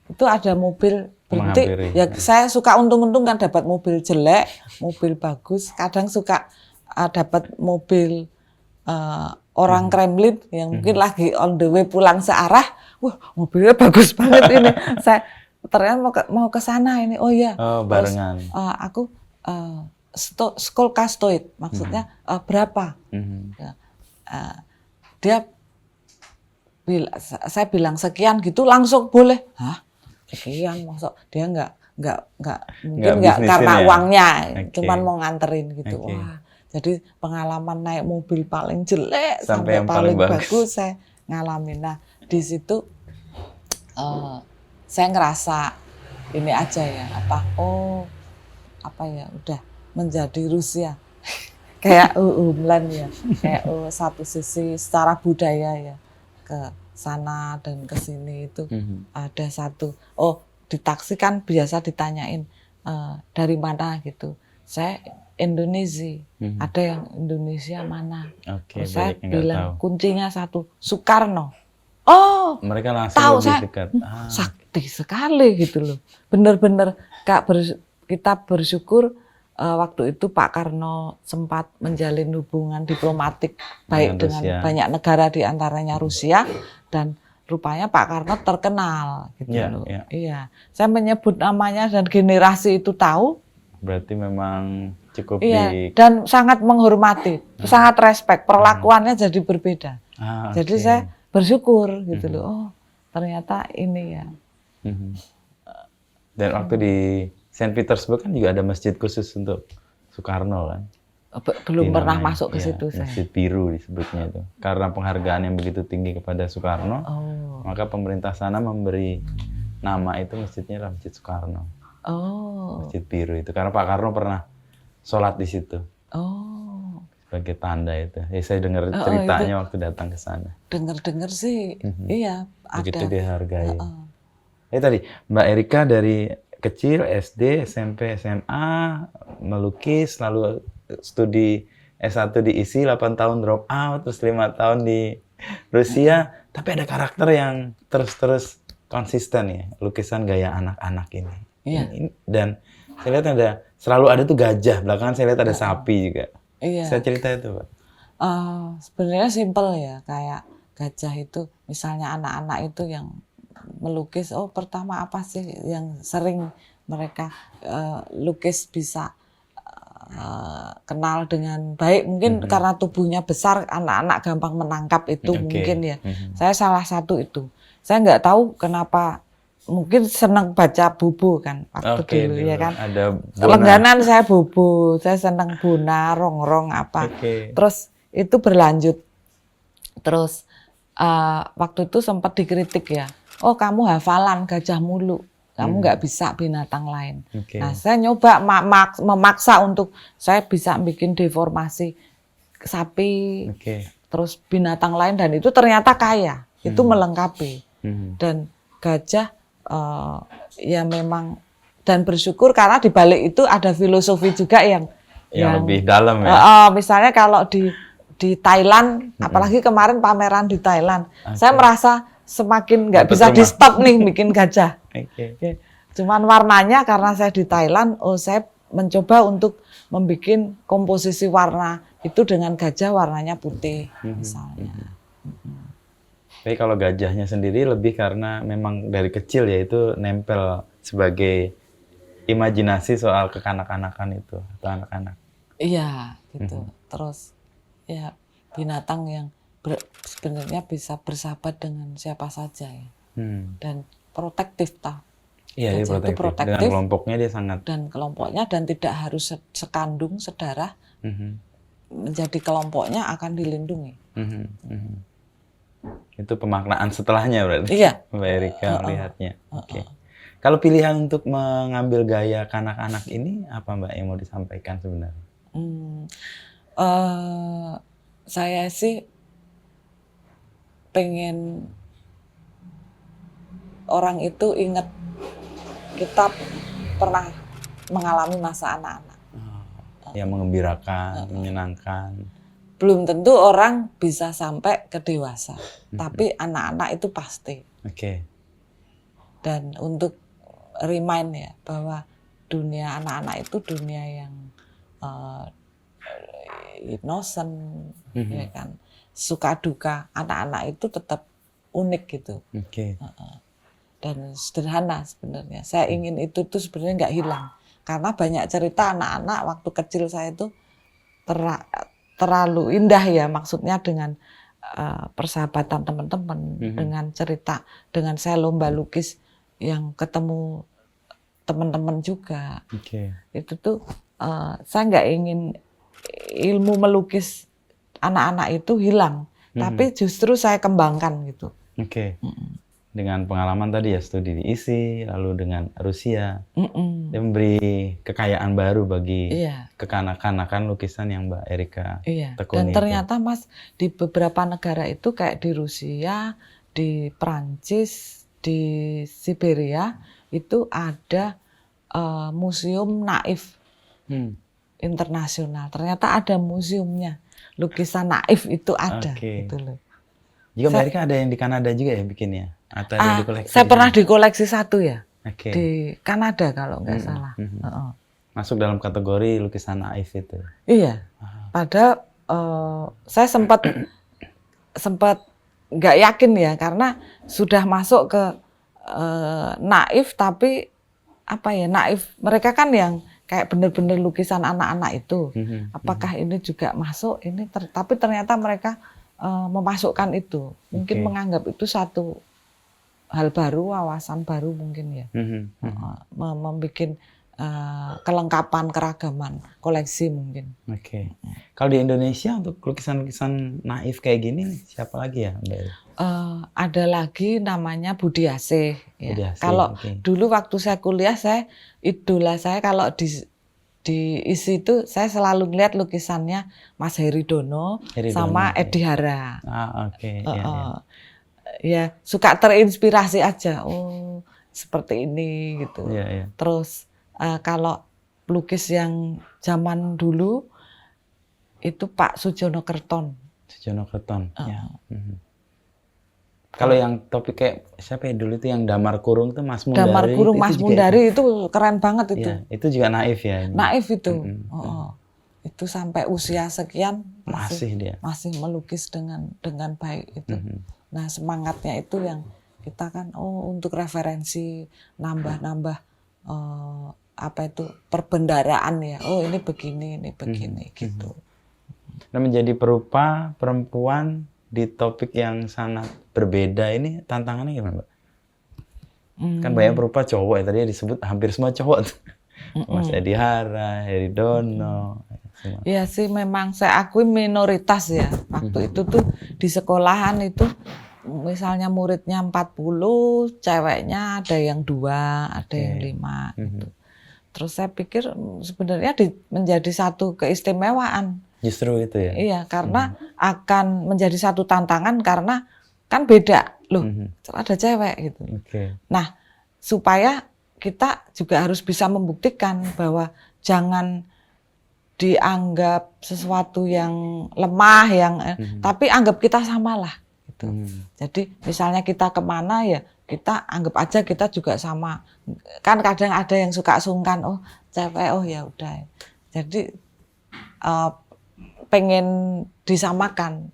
Speaker 1: itu ada mobil berhenti. Ya saya suka untung-untung kan dapat mobil jelek, mobil bagus. Kadang suka dapat mobil orang Kremlin yang mungkin lagi on the way pulang searah. Wah, mobilnya bagus banget ini. Saya ternyata mau ke sana ini. Oh iya.
Speaker 2: Barengan.
Speaker 1: Terus, aku skolka stoid, maksudnya berapa? Dia saya bilang sekian gitu, langsung boleh. Hah? Sekian, maksud dia nggak mungkin nggak karena ya? Uangnya, cuman mau nganterin gitu. Wah, jadi pengalaman naik mobil paling jelek sampai paling bagus saya ngalamin. Nah di situ saya ngerasa ini aja ya udah menjadi Rusia kayak Umlan ya, kayak satu sisi secara budaya ya ke sana dan ke sini itu ada satu. Di taksi kan biasa ditanyain dari mana gitu. Saya Indonesia, ada yang Indonesia mana? Saya bilang kuncinya satu, Soekarno.
Speaker 2: Mereka langsung
Speaker 1: tahu
Speaker 2: lebih
Speaker 1: saya
Speaker 2: dekat.
Speaker 1: Sakti sekali gitu loh. Bener-bener kita bersyukur waktu itu Pak Karno sempat menjalin hubungan diplomatik baik dengan banyak negara, di antaranya Rusia, dan rupanya Pak Karno terkenal gitu loh. Iya, saya menyebut namanya dan generasi itu tahu. Berarti
Speaker 2: memang cukup
Speaker 1: dan sangat menghormati, sangat respect, perlakuannya jadi berbeda. Jadi saya bersyukur gitu loh. Ternyata ini ya.
Speaker 2: Dan waktu di Saint Petersburg kan juga ada masjid khusus untuk Soekarno kan?
Speaker 1: Belum pernah masuk ke situ saya.
Speaker 2: Masjid Biru disebutnya itu. Karena penghargaan yang begitu tinggi kepada Soekarno, maka pemerintah sana memberi nama itu masjidnya Masjid Soekarno. Masjid Biru itu. Karena Pak Karno pernah sholat di situ. Sebagai tanda itu. Saya dengar ceritanya waktu datang ke sana.
Speaker 1: Dengar sih, iya.
Speaker 2: Begitu dihargai. Tadi Mbak Erika dari kecil SD, SMP, SMA melukis, lalu studi S1 di ISI, 8 tahun drop out, terus 5 tahun di Rusia, tapi ada karakter yang terus-terus konsisten ya, lukisan gaya anak-anak ini.
Speaker 1: Iya.
Speaker 2: Dan saya lihat selalu ada tuh gajah, belakangan saya lihat ada sapi juga.
Speaker 1: Iya.
Speaker 2: Saya cerita itu, Pak.
Speaker 1: Sebenarnya simpel ya, kayak gajah itu, misalnya anak-anak itu yang melukis, pertama apa sih yang sering mereka lukis bisa kenal dengan baik, mungkin karena tubuhnya besar, anak-anak gampang menangkap itu mungkin ya. Saya salah satu itu. Saya nggak tahu kenapa, mungkin senang baca bubu kan waktu dulu ya kan.
Speaker 2: Ada
Speaker 1: Langganan saya bubu, saya senang Bona, rongrong apa. Terus itu berlanjut. Terus waktu itu sempat dikritik ya. Oh, kamu hafalan gajah mulu. Kamu nggak bisa binatang lain. Nah, saya nyoba memaksa untuk saya bisa bikin deformasi sapi, terus binatang lain, dan itu ternyata kaya. Itu melengkapi. Dan gajah ya memang, dan bersyukur karena di balik itu ada filosofi juga yang
Speaker 2: lebih dalam ya.
Speaker 1: Misalnya kalau di Thailand, apalagi kemarin pameran di Thailand, saya merasa semakin nggak bisa di stop nih bikin gajah. Cuman warnanya karena saya di Thailand, saya mencoba untuk membuat komposisi warna itu dengan gajah warnanya putih misalnya.
Speaker 2: Tapi kalau gajahnya sendiri lebih karena memang dari kecil ya itu nempel sebagai imajinasi soal kekanak-kanakan itu atau anak-anak.
Speaker 1: Iya, gitu. Terus ya binatang yang sebenarnya bisa bersahabat dengan siapa saja ya. Dan protektif
Speaker 2: Iya, dia protektif. Dengan kelompoknya dia sangat.
Speaker 1: Dan kelompoknya, dan tidak harus sekandung, sedarah. Menjadi kelompoknya akan dilindungi.
Speaker 2: Itu pemaknaan setelahnya berarti.
Speaker 1: Iya.
Speaker 2: Mbak Erika melihatnya. Kalau pilihan untuk mengambil gaya kanak-kanak ini apa Mbak yang mau disampaikan sebenarnya?
Speaker 1: Saya sih pengen orang itu ingat kita pernah mengalami masa anak-anak.
Speaker 2: Yang mengembirakan, menyenangkan.
Speaker 1: Belum tentu orang bisa sampai ke dewasa, tapi anak-anak itu pasti. Dan untuk remind ya bahwa dunia anak-anak itu dunia yang innocent, ya kan. Suka duka anak-anak itu tetap unik gitu. Dan sederhana sebenarnya. Saya ingin itu tuh sebenarnya nggak hilang. Karena banyak cerita anak-anak waktu kecil saya itu terlalu indah ya, maksudnya dengan persahabatan teman-teman, dengan cerita, dengan saya lomba lukis yang ketemu teman-teman juga. Itu tuh saya nggak ingin ilmu melukis anak-anak itu hilang, tapi justru saya kembangkan gitu.
Speaker 2: Dengan pengalaman tadi ya, studi di ISI, lalu dengan Rusia, dia memberi kekayaan baru bagi kekanak-kanakan lukisan yang Mbak Erika tekuni.
Speaker 1: Dan ternyata Mas, di beberapa negara itu kayak di Rusia, di Prancis, di Siberia, itu ada museum naif internasional. Ternyata ada museumnya, lukisan naif itu ada. Gitu loh.
Speaker 2: Juga Mbak Erika ada yang di Kanada juga ya bikinnya? Atau yang dikoleksi?
Speaker 1: Saya pernah dikoleksi satu ya, di Kanada kalau nggak salah.
Speaker 2: Masuk dalam kategori lukisan naif itu?
Speaker 1: Iya, padahal saya sempat nggak yakin ya, karena sudah masuk ke naif, tapi apa ya, naif mereka kan yang kayak benar-benar lukisan anak-anak itu. Apakah ini juga masuk? Tapi ternyata mereka memasukkan itu, mungkin menganggap itu satu hal baru, wawasan baru mungkin ya, membuat kelengkapan, keragaman, koleksi mungkin.
Speaker 2: Kalau di Indonesia untuk lukisan-lukisan naif kayak gini siapa lagi ya Mbak?
Speaker 1: Ada lagi namanya Budi Asih. Ya. Kalau dulu waktu saya kuliah, idola saya kalau di ISI itu saya selalu ngeliat lukisannya Mas Heri Dono sama Edi Hara. Ya, suka terinspirasi aja. Oh, seperti ini gitu. Terus kalau lukis yang zaman dulu itu Pak Sujono Kerton.
Speaker 2: Kalau yang topik kayak siapa ya dulu itu yang Damar Kurung tuh Mas Mundari.
Speaker 1: Damar Kurung Mas
Speaker 2: juga
Speaker 1: Mundari itu keren banget itu.
Speaker 2: Iya, itu juga naif ya.
Speaker 1: Naif itu. Itu sampai usia sekian masih melukis dengan baik itu. Nah, semangatnya itu yang kita kan untuk referensi nambah apa itu perbendaraan ya. Oh, ini begini gitu.
Speaker 2: Nah, menjadi perupa perempuan di topik yang sangat berbeda ini tantangannya gimana, Mbak? Kan banyak perupa cowok ya, tadi disebut hampir semua cowok tuh. Mas Edi Hara, Heri Dono.
Speaker 1: Iya sih, memang saya akui minoritas ya. Waktu itu tuh di sekolahan itu misalnya muridnya 40, ceweknya ada yang 2, ada yang 5 gitu. Terus saya pikir sebenarnya menjadi satu keistimewaan.
Speaker 2: Justru itu ya?
Speaker 1: Iya, karena akan menjadi satu tantangan karena kan beda loh, ada cewek gitu. Nah, supaya kita juga harus bisa membuktikan bahwa jangan dianggap sesuatu yang lemah, tapi anggap kita samalah. Gitu. Jadi misalnya kita kemana ya kita anggap aja kita juga sama. Kan kadang ada yang suka sungkan, oh cewek, oh ya udah. Jadi pengen disamakan.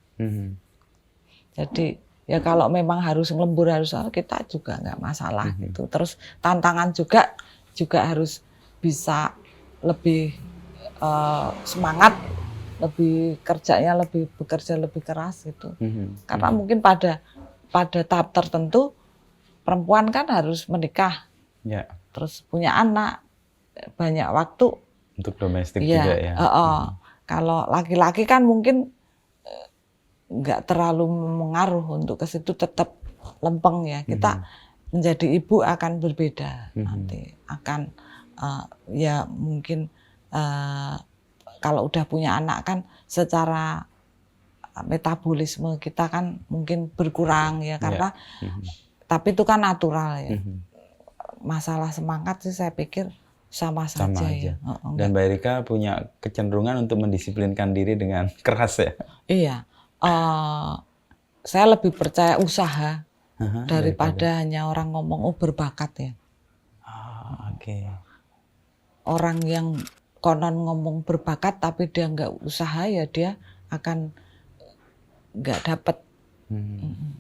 Speaker 1: Jadi ya kalau memang harus ngelembur kita juga nggak masalah gitu. Terus tantangan juga harus bisa lebih semangat, bekerja lebih keras gitu. Karena mungkin pada tahap tertentu perempuan kan harus menikah, terus punya anak, banyak waktu
Speaker 2: untuk domestik juga ya.
Speaker 1: Kalau laki-laki kan mungkin nggak terlalu mengaruh untuk ke situ, tetap lempeng ya. Kita menjadi ibu akan berbeda nanti, akan ya mungkin kalau udah punya anak kan secara metabolisme kita kan mungkin berkurang ya karena tapi itu kan natural ya. Masalah semangat sih saya pikir sama saja. Ya.
Speaker 2: Dan Mbak Erika punya kecenderungan untuk mendisiplinkan diri dengan keras ya?
Speaker 1: Iya. Saya lebih percaya usaha daripada hanya orang ngomong berbakat ya. Orang yang konon ngomong berbakat tapi dia nggak usaha ya dia akan nggak dapat.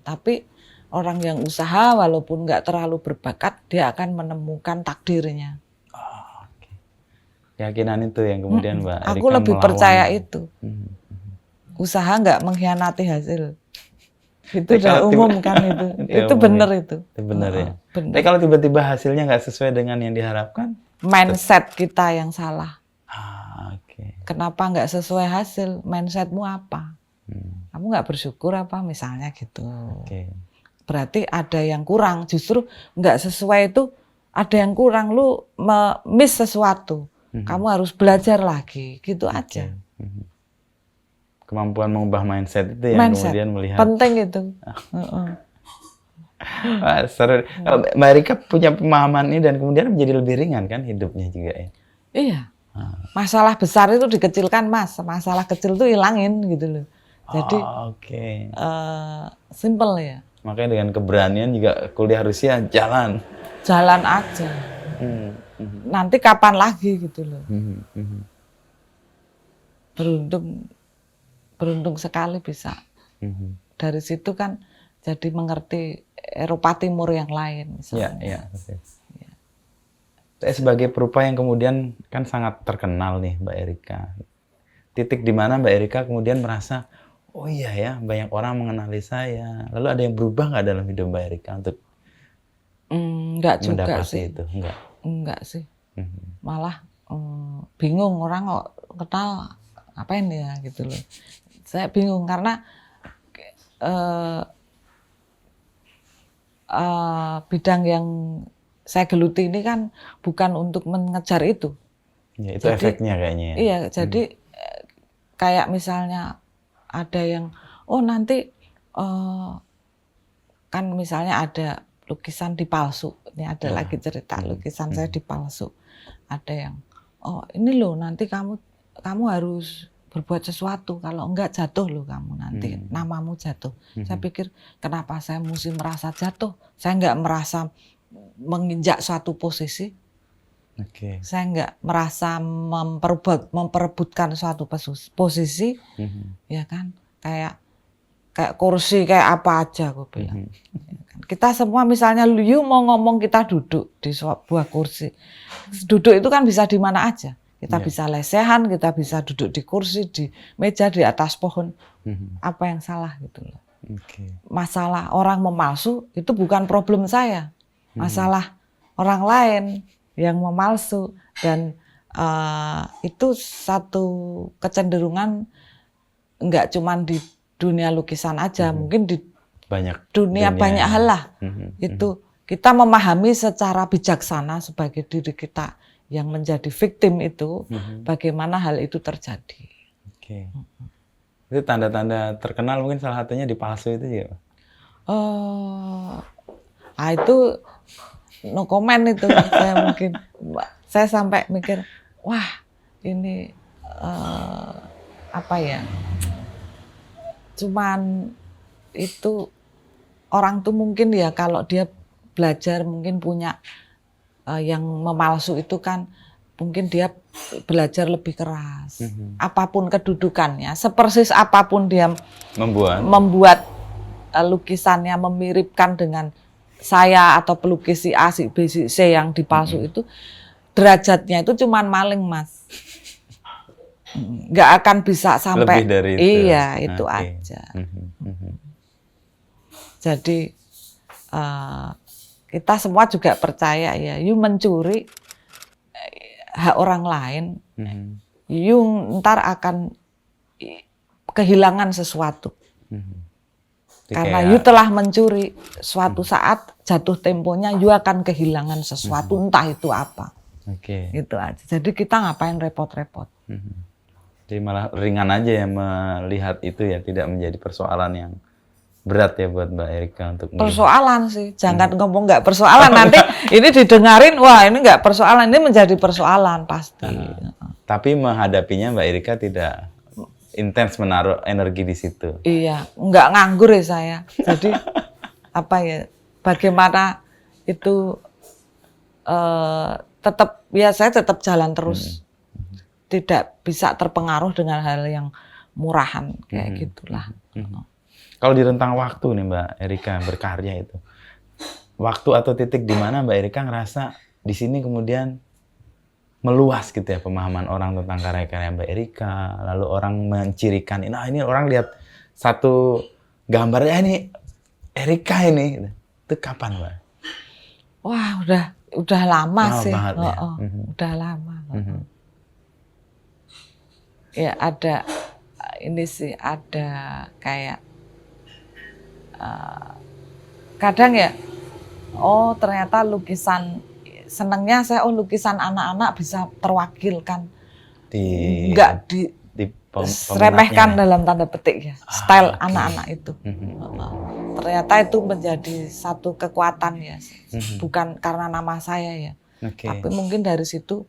Speaker 1: Tapi orang yang usaha walaupun nggak terlalu berbakat dia akan menemukan takdirnya.
Speaker 2: Keyakinan itu yang kemudian Mbak Erika
Speaker 1: aku lebih melawan. Percaya itu. Usaha nggak mengkhianati hasil. Itu udah umum kan itu. Itu benar itu.
Speaker 2: Itu benar ya. Tapi kalau tiba-tiba hasilnya nggak sesuai dengan yang diharapkan?
Speaker 1: Mindset kita yang salah. Kenapa nggak sesuai hasil? Mindsetmu apa? Kamu nggak bersyukur apa misalnya gitu. Berarti ada yang kurang. Justru nggak sesuai itu ada yang kurang. Lu miss sesuatu. Kamu harus belajar lagi, gitu aja.
Speaker 2: Kemampuan mengubah mindset itu yang kemudian melihat.
Speaker 1: Penting itu.
Speaker 2: Seru. Mbak Erika punya pemahaman ini dan kemudian menjadi lebih ringan kan hidupnya juga ya?
Speaker 1: Iya. Masalah besar itu dikecilkan, Mas. Masalah kecil itu hilangin gitu loh. Jadi simple ya.
Speaker 2: Makanya dengan keberanian juga kuliah Rusia jalan.
Speaker 1: Jalan aja. Nanti kapan lagi gitu loh. Beruntung sekali bisa. Dari situ kan jadi mengerti Eropa Timur yang lain misalnya.
Speaker 2: Iya. Sebagai perupa yang kemudian kan sangat terkenal nih Mbak Erika. Titik di mana Mbak Erika kemudian merasa, oh iya ya banyak orang mengenali saya. Lalu ada yang berubah nggak dalam hidup Mbak Erika untuk
Speaker 1: enggak juga sih.
Speaker 2: Itu?
Speaker 1: Enggak sih. Malah bingung orang kok kenal ngapain ya gitu loh. Saya bingung karena bidang yang saya geluti ini kan bukan untuk mengejar itu.
Speaker 2: Ya, itu jadi, efeknya kayaknya. Ya?
Speaker 1: Iya, jadi kayak misalnya ada yang, oh nanti kan misalnya ada lukisan dipalsu. Ini ada lagi cerita lukisan saya dipalsu. Ada yang, oh ini loh nanti kamu harus berbuat sesuatu. Kalau enggak jatuh loh kamu nanti, namamu jatuh. Saya pikir kenapa saya mesti merasa jatuh? Saya enggak merasa menginjak suatu posisi. Saya enggak merasa memperebutkan suatu posisi, ya kan? Kayak kursi, kayak apa aja aku bilang. Kita semua misalnya you mau ngomong kita duduk di sebuah kursi. Duduk itu kan bisa di mana aja. Kita bisa lesehan, kita bisa duduk di kursi, di meja, di atas pohon. Apa yang salah gitu loh. Masalah orang memalsu itu bukan problem saya. Masalah orang lain yang memalsu. Dan itu satu kecenderungan enggak cuma di dunia lukisan aja, mungkin di dunia banyak hal lah. Itu kita memahami secara bijaksana sebagai diri kita yang menjadi victim itu, bagaimana hal itu terjadi. Itu
Speaker 2: tanda-tanda terkenal mungkin salah satunya di palsu itu ya?
Speaker 1: Itu no comment itu. Saya sampai mikir, wah ini apa ya? Cuman itu orang tuh mungkin ya kalau dia belajar mungkin punya yang memalsu itu kan mungkin dia belajar lebih keras. Apapun kedudukannya, sepersis apapun dia membuat lukisannya memiripkan dengan saya atau pelukis si A, si B, si C yang dipalsu itu, derajatnya itu cuman maling, Mas. Nggak akan bisa sampai
Speaker 2: lebih dari itu.
Speaker 1: Iya, itu aja. Jadi kita semua juga percaya ya, you mencuri hak orang lain, you ntar akan kehilangan sesuatu. Karena you telah mencuri, suatu saat jatuh temponya you akan kehilangan sesuatu, entah itu apa. Gitu aja. Jadi kita ngapain repot-repot.
Speaker 2: Jadi malah ringan aja ya melihat itu ya, tidak menjadi persoalan yang berat ya buat Mbak Erika untuk
Speaker 1: persoalan sih, jangan ngomong nggak persoalan nanti ini didengarin, wah ini nggak persoalan, ini menjadi persoalan pasti.
Speaker 2: Tapi menghadapinya Mbak Erika tidak intens menaruh energi di situ.
Speaker 1: Iya, nggak nganggur ya saya. Jadi apa ya, bagaimana itu tetap ya saya tetap jalan terus, tidak bisa terpengaruh dengan hal yang murahan kayak gitulah.
Speaker 2: Kalau di rentang waktu nih Mbak Erika berkarya itu, waktu atau titik di mana Mbak Erika ngerasa di sini kemudian meluas gitu ya pemahaman orang tentang karya-karya Mbak Erika, lalu orang mencirikan, nah ini orang lihat satu gambarnya ini Erika ini, itu kapan Mbak?
Speaker 1: Wah udah lama sih,
Speaker 2: banget, ya?
Speaker 1: Udah lama. Ya ada ini sih, ada kayak kadang ya, oh ternyata lukisan, senengnya saya lukisan anak-anak bisa terwakilkan, nggak diremehkan dalam tanda petik ya, style anak-anak itu. Ternyata itu menjadi satu kekuatan ya, bukan karena nama saya ya, tapi mungkin dari situ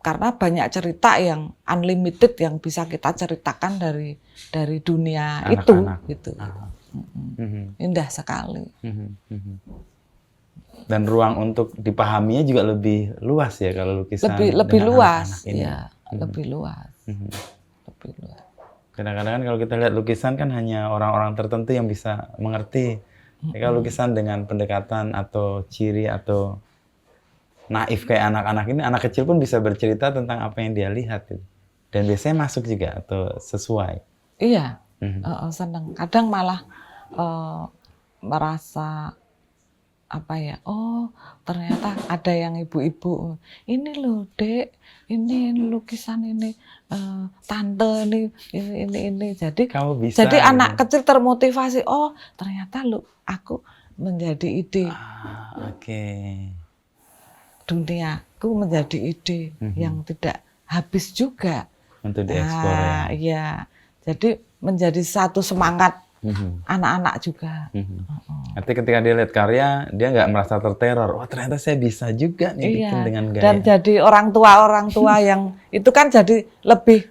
Speaker 1: karena banyak cerita yang unlimited yang bisa kita ceritakan dari dunia anak-anak itu gitu. Indah sekali.
Speaker 2: Dan ruang untuk dipahaminya juga lebih luas ya kalau lukisan.
Speaker 1: Lebih luas, ya, lebih luas. Lebih luas.
Speaker 2: Kadang-kadang kan kalau kita lihat lukisan kan hanya orang-orang tertentu yang bisa mengerti. Kalau lukisan dengan pendekatan atau ciri atau naif kayak anak-anak ini, anak kecil pun bisa bercerita tentang apa yang dia lihat. Dan biasanya masuk juga atau sesuai.
Speaker 1: Iya, senang. Kadang malah merasa apa ya, oh ternyata ada yang ibu-ibu, ini loh dek, ini lukisan ini, tante ini. Jadi
Speaker 2: bisa,
Speaker 1: jadi anak kecil termotivasi, oh ternyata aku menjadi ide. Duniaku menjadi ide yang tidak habis juga
Speaker 2: untuk dieksplor ya.
Speaker 1: Iya, jadi menjadi satu semangat anak-anak juga.
Speaker 2: Artinya ketika dia lihat karya, dia nggak merasa terteror. Wah ternyata saya bisa juga nih bikin dengan gaya.
Speaker 1: Dan jadi orang tua yang itu kan jadi lebih,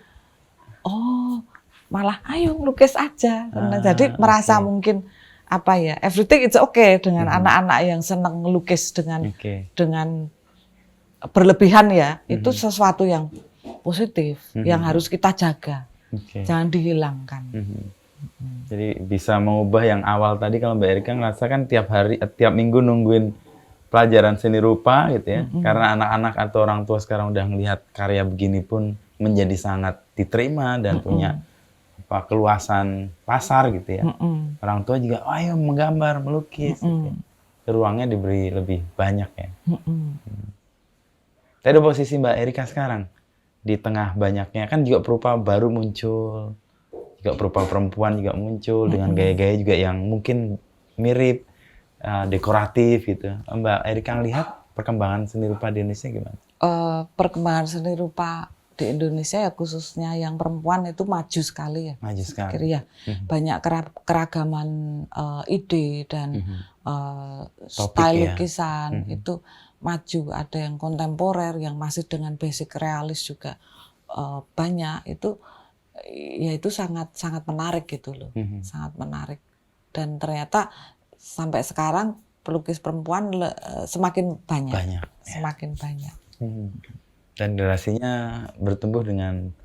Speaker 1: oh malah ayo lukis aja. Jadi merasa mungkin apa ya, everything it's okay dengan anak-anak yang senang ngelukis dengan berlebihan ya, itu sesuatu yang positif yang harus kita jaga, jangan dihilangkan.
Speaker 2: Jadi bisa mengubah yang awal tadi, kalau Mbak Erika ngerasa kan tiap minggu nungguin pelajaran seni rupa gitu ya, karena anak-anak atau orang tua sekarang udah ngelihat karya begini pun menjadi sangat diterima dan punya keluasan pasar gitu ya. Orang tua juga, ayo menggambar, melukis. Gitu. Ruangnya diberi lebih banyak ya. Tapi ada posisi Mbak Erika sekarang di tengah banyaknya kan juga perupa baru muncul, juga perupa perempuan juga muncul dengan gaya-gaya juga yang mungkin mirip, dekoratif gitu. Mbak Erika lihat perkembangan seni rupa di Indonesia gimana?
Speaker 1: Perkembangan seni rupa di Indonesia ya khususnya yang perempuan itu maju sekali ya. Maju sekali. Ya. Banyak keragaman ide dan style lukisan itu maju. Ada yang kontemporer yang masih dengan basic realis juga banyak. Itu ya itu sangat menarik gitu loh. Sangat menarik. Dan ternyata sampai sekarang pelukis perempuan semakin banyak. Semakin banyak.
Speaker 2: Dan generasinya bertumbuh dengan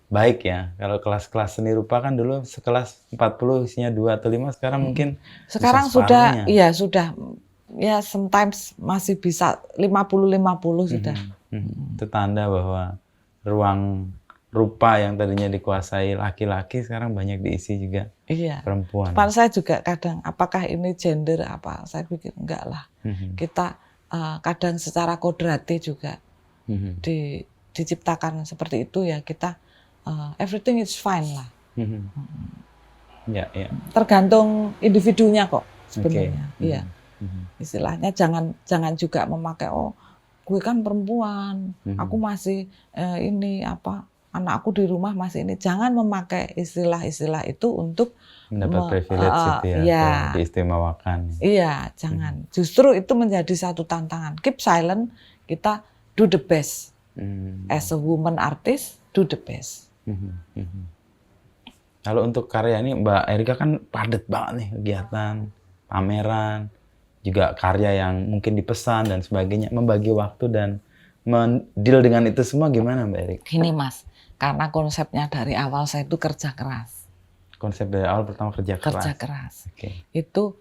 Speaker 2: baik ya. Kalau kelas-kelas seni rupa kan dulu sekelas 40 isinya 2 atau 5, sekarang mungkin
Speaker 1: sekarang sudah ya sometimes masih bisa 50-50 sudah.
Speaker 2: Itu tanda bahwa ruang rupa yang tadinya dikuasai laki-laki sekarang banyak diisi juga perempuan.
Speaker 1: Saya juga kadang apakah ini gender apa, saya pikir enggak lah. Kita kadang secara kodrati juga diciptakan seperti itu ya, kita everything is fine lah. Tergantung individunya kok sebenarnya. Iya. Istilahnya jangan juga memakai gue kan perempuan, aku masih anakku di rumah masih ini. Jangan memakai istilah-istilah itu untuk
Speaker 2: mendapat privilege itu ya, diistimewakan.
Speaker 1: Iya, jangan. Justru itu menjadi satu tantangan. Keep silent, kita do the best. As a woman artist, do the best.
Speaker 2: Kalau untuk karya ini Mbak Erika kan padat banget nih kegiatan, pameran, juga karya yang mungkin dipesan dan sebagainya. Membagi waktu dan mendeal dengan itu semua gimana Mbak Erika?
Speaker 1: Gini Mas, karena konsepnya dari awal saya itu kerja keras.
Speaker 2: Konsep dari awal pertama kerja keras? Kerja keras.
Speaker 1: Itu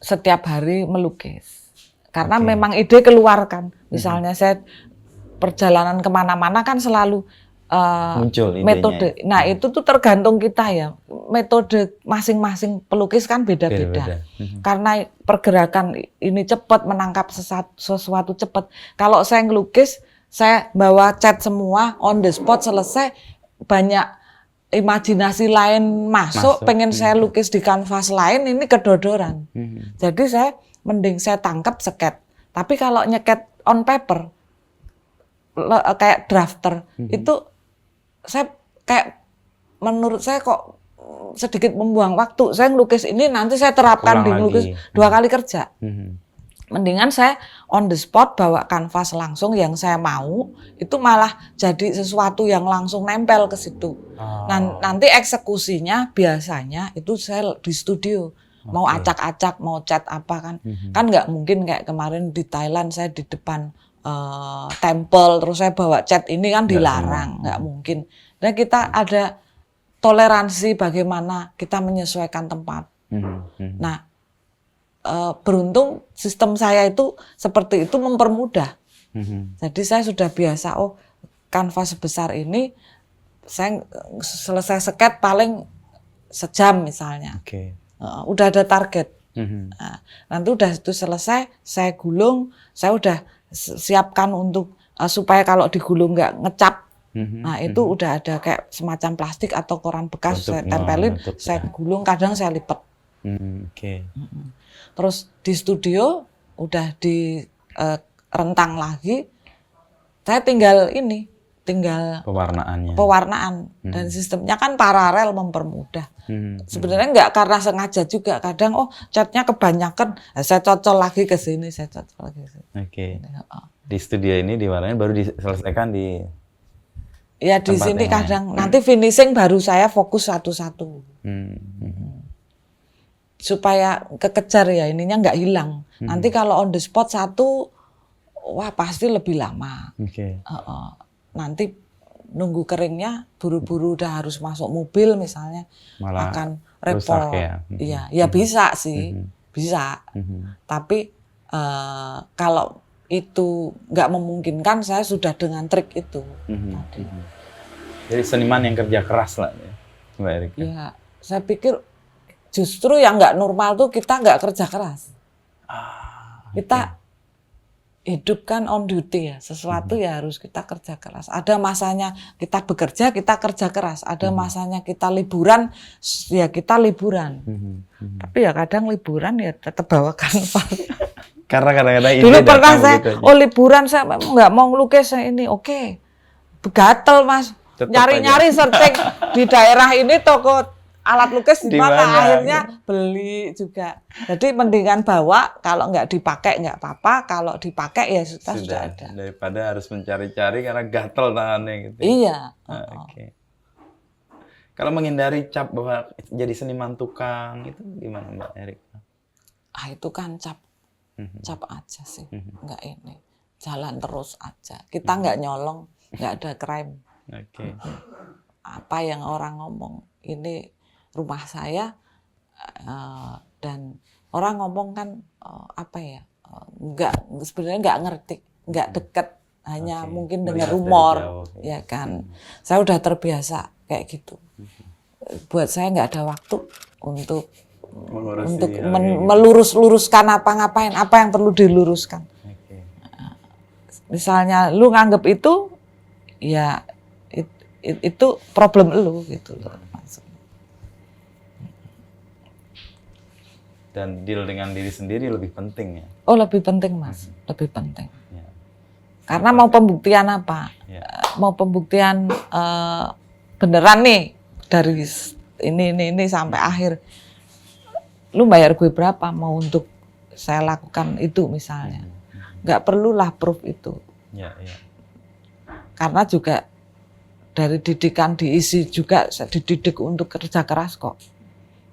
Speaker 1: setiap hari melukis. Karena memang ide keluarkan. Misalnya saya perjalanan kemana-mana kan selalu
Speaker 2: muncul
Speaker 1: metode. Nah itu tuh tergantung kita ya. Metode masing-masing pelukis kan beda-beda. Karena pergerakan ini cepat, menangkap sesuatu cepat. Kalau saya ngelukis, saya bawa cat semua, on the spot selesai, banyak imajinasi lain masuk. Pengen saya lukis di kanvas lain, ini kedodoran. Jadi saya mending saya tangkap sket. Tapi kalau nyeket on paper kayak drafter itu saya kayak menurut saya kok sedikit membuang waktu. Saya ngelukis ini nanti saya terapkan di ngelukis 2 kali kerja. Mendingan saya on the spot bawa kanvas langsung yang saya mau, itu malah jadi sesuatu yang langsung nempel ke situ. Nanti eksekusinya biasanya itu saya di studio. Mau acak-acak, mau cat apa kan. Kan nggak mungkin kayak kemarin di Thailand saya di depan temple terus saya bawa cat ini kan dilarang, nggak mungkin. Dan kita ada toleransi bagaimana kita menyesuaikan tempat. Nah, beruntung sistem saya itu seperti itu mempermudah. Jadi saya sudah biasa, kanvas sebesar ini saya selesai sket paling sejam misalnya. Udah ada target. Nah, nanti udah itu selesai, saya gulung, saya udah siapkan untuk supaya kalau digulung nggak ngecap. Nah itu udah ada kayak semacam plastik atau koran bekas saya tempelin, saya gulung, kadang saya lipat. Terus di studio udah di rentang lagi, saya tinggal pewarnaan dan sistemnya kan paralel mempermudah. Sebenarnya nggak karena sengaja juga, kadang catnya kebanyakan, saya cocol lagi ke sini, saya cocol lagi ke sini.
Speaker 2: Di studio ini diwarnain baru diselesaikan di
Speaker 1: Ya di
Speaker 2: tempat
Speaker 1: sini
Speaker 2: yang
Speaker 1: kadang nanti finishing baru saya fokus satu-satu. Supaya kekejar ya ininya nggak hilang. Nanti kalau on the spot satu, wah pasti lebih lama.
Speaker 2: Oke.
Speaker 1: Nanti nunggu keringnya buru-buru udah harus masuk mobil misalnya,
Speaker 2: Malah
Speaker 1: akan
Speaker 2: rusak
Speaker 1: repot.
Speaker 2: ya.
Speaker 1: Iya, ya bisa sih, bisa. Tapi kalau itu nggak memungkinkan, saya sudah dengan trik itu. Tadi.
Speaker 2: Jadi seniman yang kerja keras lah ya, Mbak Erika.
Speaker 1: Ya, saya pikir justru yang nggak normal tuh kita nggak kerja keras. Kita hidup kan on duty ya, sesuatu ya harus kita kerja keras. Ada masanya kita bekerja, kita kerja keras. Ada masanya kita liburan, ya kita liburan. Tapi ya kadang liburan ya tetap bawa kanvas.
Speaker 2: Karena kadang-kadang ide
Speaker 1: Dulu pernah
Speaker 2: datang
Speaker 1: saya,
Speaker 2: begitu aja.
Speaker 1: liburan saya nggak mau ngelukis ini, oke. Gatel Mas,
Speaker 2: Tetep
Speaker 1: nyari-nyari searching di daerah ini toko alat lukis di
Speaker 2: Di
Speaker 1: mana,
Speaker 2: mana,
Speaker 1: akhirnya beli juga. Jadi mendingan bawa, kalau nggak dipakai nggak apa-apa, kalau dipakai ya sudah ada.
Speaker 2: Daripada harus mencari-cari karena gatel tangannya gitu.
Speaker 1: Iya.
Speaker 2: Oke. Kalau menghindari cap bahwa jadi seniman tukang itu gimana Mbak Erika?
Speaker 1: Itu kan cap aja sih, nggak ini. Jalan terus aja. Kita nggak nyolong, nggak ada crime.
Speaker 2: Oke.
Speaker 1: Apa yang orang ngomong, ini rumah saya, dan orang ngomong kan sebenarnya nggak ngerti, nggak deket, hanya mungkin dengar rumor, ya kan. Saya udah terbiasa kayak gitu. Buat saya nggak ada waktu untuk melurus-luruskan apa yang perlu diluruskan. Misalnya lu nganggep itu, ya itu problem lu gitu loh.
Speaker 2: Dan deal dengan diri sendiri lebih penting ya?
Speaker 1: Oh lebih penting Mas, lebih penting.
Speaker 2: Ya.
Speaker 1: Karena mau pembuktian apa?
Speaker 2: Ya.
Speaker 1: Mau pembuktian beneran nih dari ini sampai akhir. Lu bayar gue berapa mau untuk saya lakukan itu misalnya. Nggak perlulah proof itu.
Speaker 2: Ya.
Speaker 1: Karena juga dari didikan diisi juga, saya dididik untuk kerja keras kok.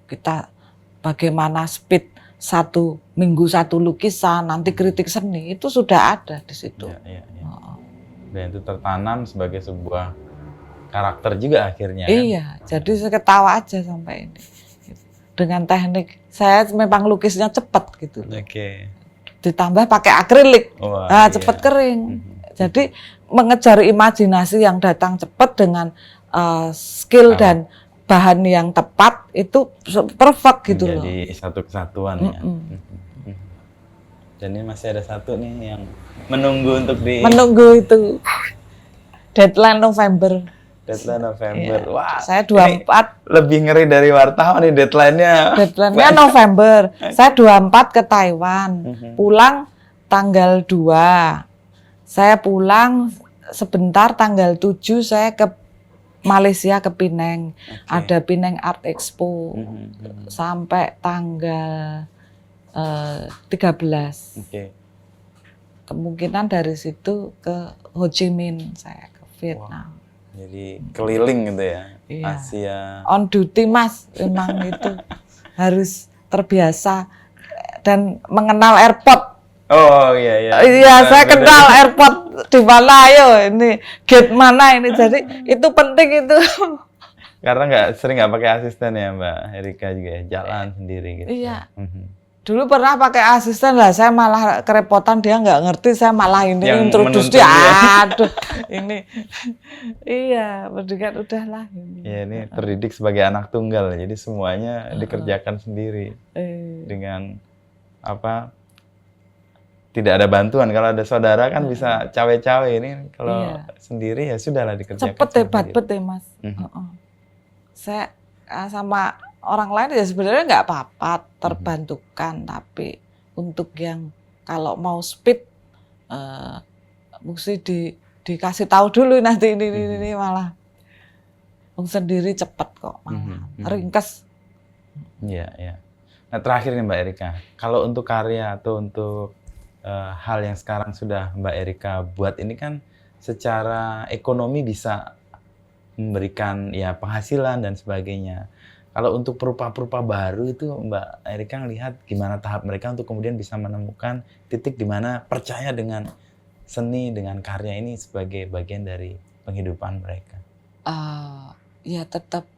Speaker 1: Kita bagaimana speed 1 minggu 1 lukisan, nanti kritik seni, itu sudah ada di situ.
Speaker 2: Ya. Dan itu tertanam sebagai sebuah karakter juga akhirnya.
Speaker 1: Iya, kan? Jadi saya ketawa aja sampai ini. Dengan teknik, saya memang lukisnya cepat gitu.
Speaker 2: Oke.
Speaker 1: Ditambah pakai akrilik, cepat kering. Jadi mengejar imajinasi yang datang cepat dengan skill dan bahan yang tepat itu perfect gitu loh.
Speaker 2: Jadi satu kesatuan ya. Dan ini masih ada satu nih yang menunggu untuk
Speaker 1: menunggu itu deadline November.
Speaker 2: Iya. Wah,
Speaker 1: saya 24.
Speaker 2: Lebih ngeri dari wartawan nih deadline-nya.
Speaker 1: Deadline-nya November. Saya 24 ke Taiwan. Pulang tanggal 2. Saya pulang sebentar tanggal 7 saya ke Malaysia, ke Penang. Ada Penang Art Expo. Sampai tanggal 13. Kemungkinan dari situ ke Ho Chi Minh saya ke Vietnam.
Speaker 2: Wow. Jadi keliling gitu ya,
Speaker 1: iya.
Speaker 2: Asia.
Speaker 1: On duty Mas, memang itu harus terbiasa dan mengenal airport.
Speaker 2: Oh iya.
Speaker 1: Iya, saya kenal airport di mana, ayo ini gate mana ini, jadi itu penting itu.
Speaker 2: Karena nggak pakai asisten ya Mbak Erika juga ya, jalan sendiri gitu.
Speaker 1: Iya. Dulu pernah pakai asisten lah, saya malah kerepotan, dia nggak ngerti, saya malah ini introduce dia. Aduh, ini. Iya, pendidikan udahlah ini.
Speaker 2: Ya ini terdidik sebagai anak tunggal, jadi semuanya dikerjakan sendiri. Dengan tidak ada bantuan. Kalau ada saudara kan bisa cawe-cawe, ini kalau sendiri ya sudahlah dikerjakan.
Speaker 1: Cepet hebat Mas. Saya sama orang lain ya sebenarnya nggak apa-apa, terbantukan, tapi untuk yang kalau mau speed mesti dikasih tahu dulu nanti ini malah sendiri cepet kok malah ringkes.
Speaker 2: Iya. Nah terakhir nih Mbak Erika, kalau untuk karya atau untuk hal yang sekarang sudah Mbak Erika buat ini kan secara ekonomi bisa memberikan ya penghasilan dan sebagainya. Kalau untuk perupa-perupa baru itu Mbak Erika ngelihat gimana tahap mereka untuk kemudian bisa menemukan titik di mana percaya dengan seni, dengan karya ini sebagai bagian dari penghidupan mereka?
Speaker 1: Ya tetap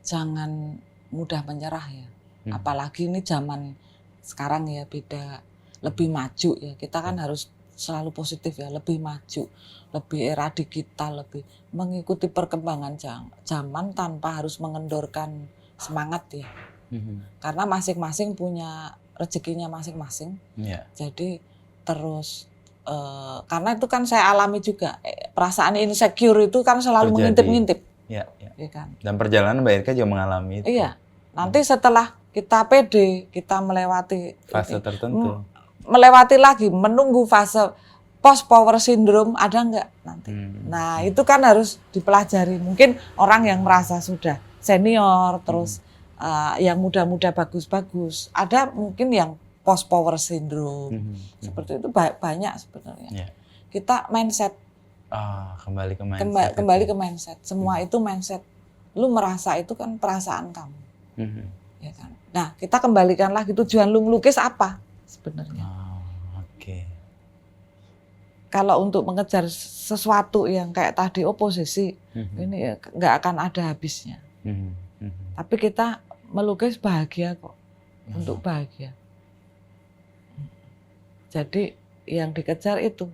Speaker 1: jangan mudah menyerah ya. Apalagi ini zaman sekarang ya beda, lebih maju ya. Kita kan harus selalu positif ya, lebih maju, lebih era digital, lebih mengikuti perkembangan zaman tanpa harus mengendorkan semangat ya. Karena masing-masing punya rezekinya masing-masing. Jadi terus karena itu kan saya alami juga, perasaan insecure itu kan selalu mengintip-ngintip.
Speaker 2: Ya
Speaker 1: kan?
Speaker 2: Dan perjalanan Mbak Erika juga mengalami itu.
Speaker 1: Iya. Nanti setelah kita pede, kita melewati
Speaker 2: fase tertentu.
Speaker 1: Melewati lagi, menunggu fase post power syndrome ada nggak nanti. Nah itu kan harus dipelajari. Mungkin orang yang merasa sudah senior, terus yang muda-muda bagus-bagus, ada mungkin yang post power syndrome. Seperti itu banyak sebenarnya. Kita mindset.
Speaker 2: Kembali ke mindset.
Speaker 1: Kembali ke mindset. Semua itu mindset. Lu merasa itu kan perasaan kamu. Ya kan? Nah kita kembalikan lagi, tujuan lu melukis apa sebenarnya. Kalau untuk mengejar sesuatu yang kayak tadi oposisi, ini nggak akan ada habisnya. Tapi kita melukis bahagia kok, untuk bahagia. Jadi yang dikejar itu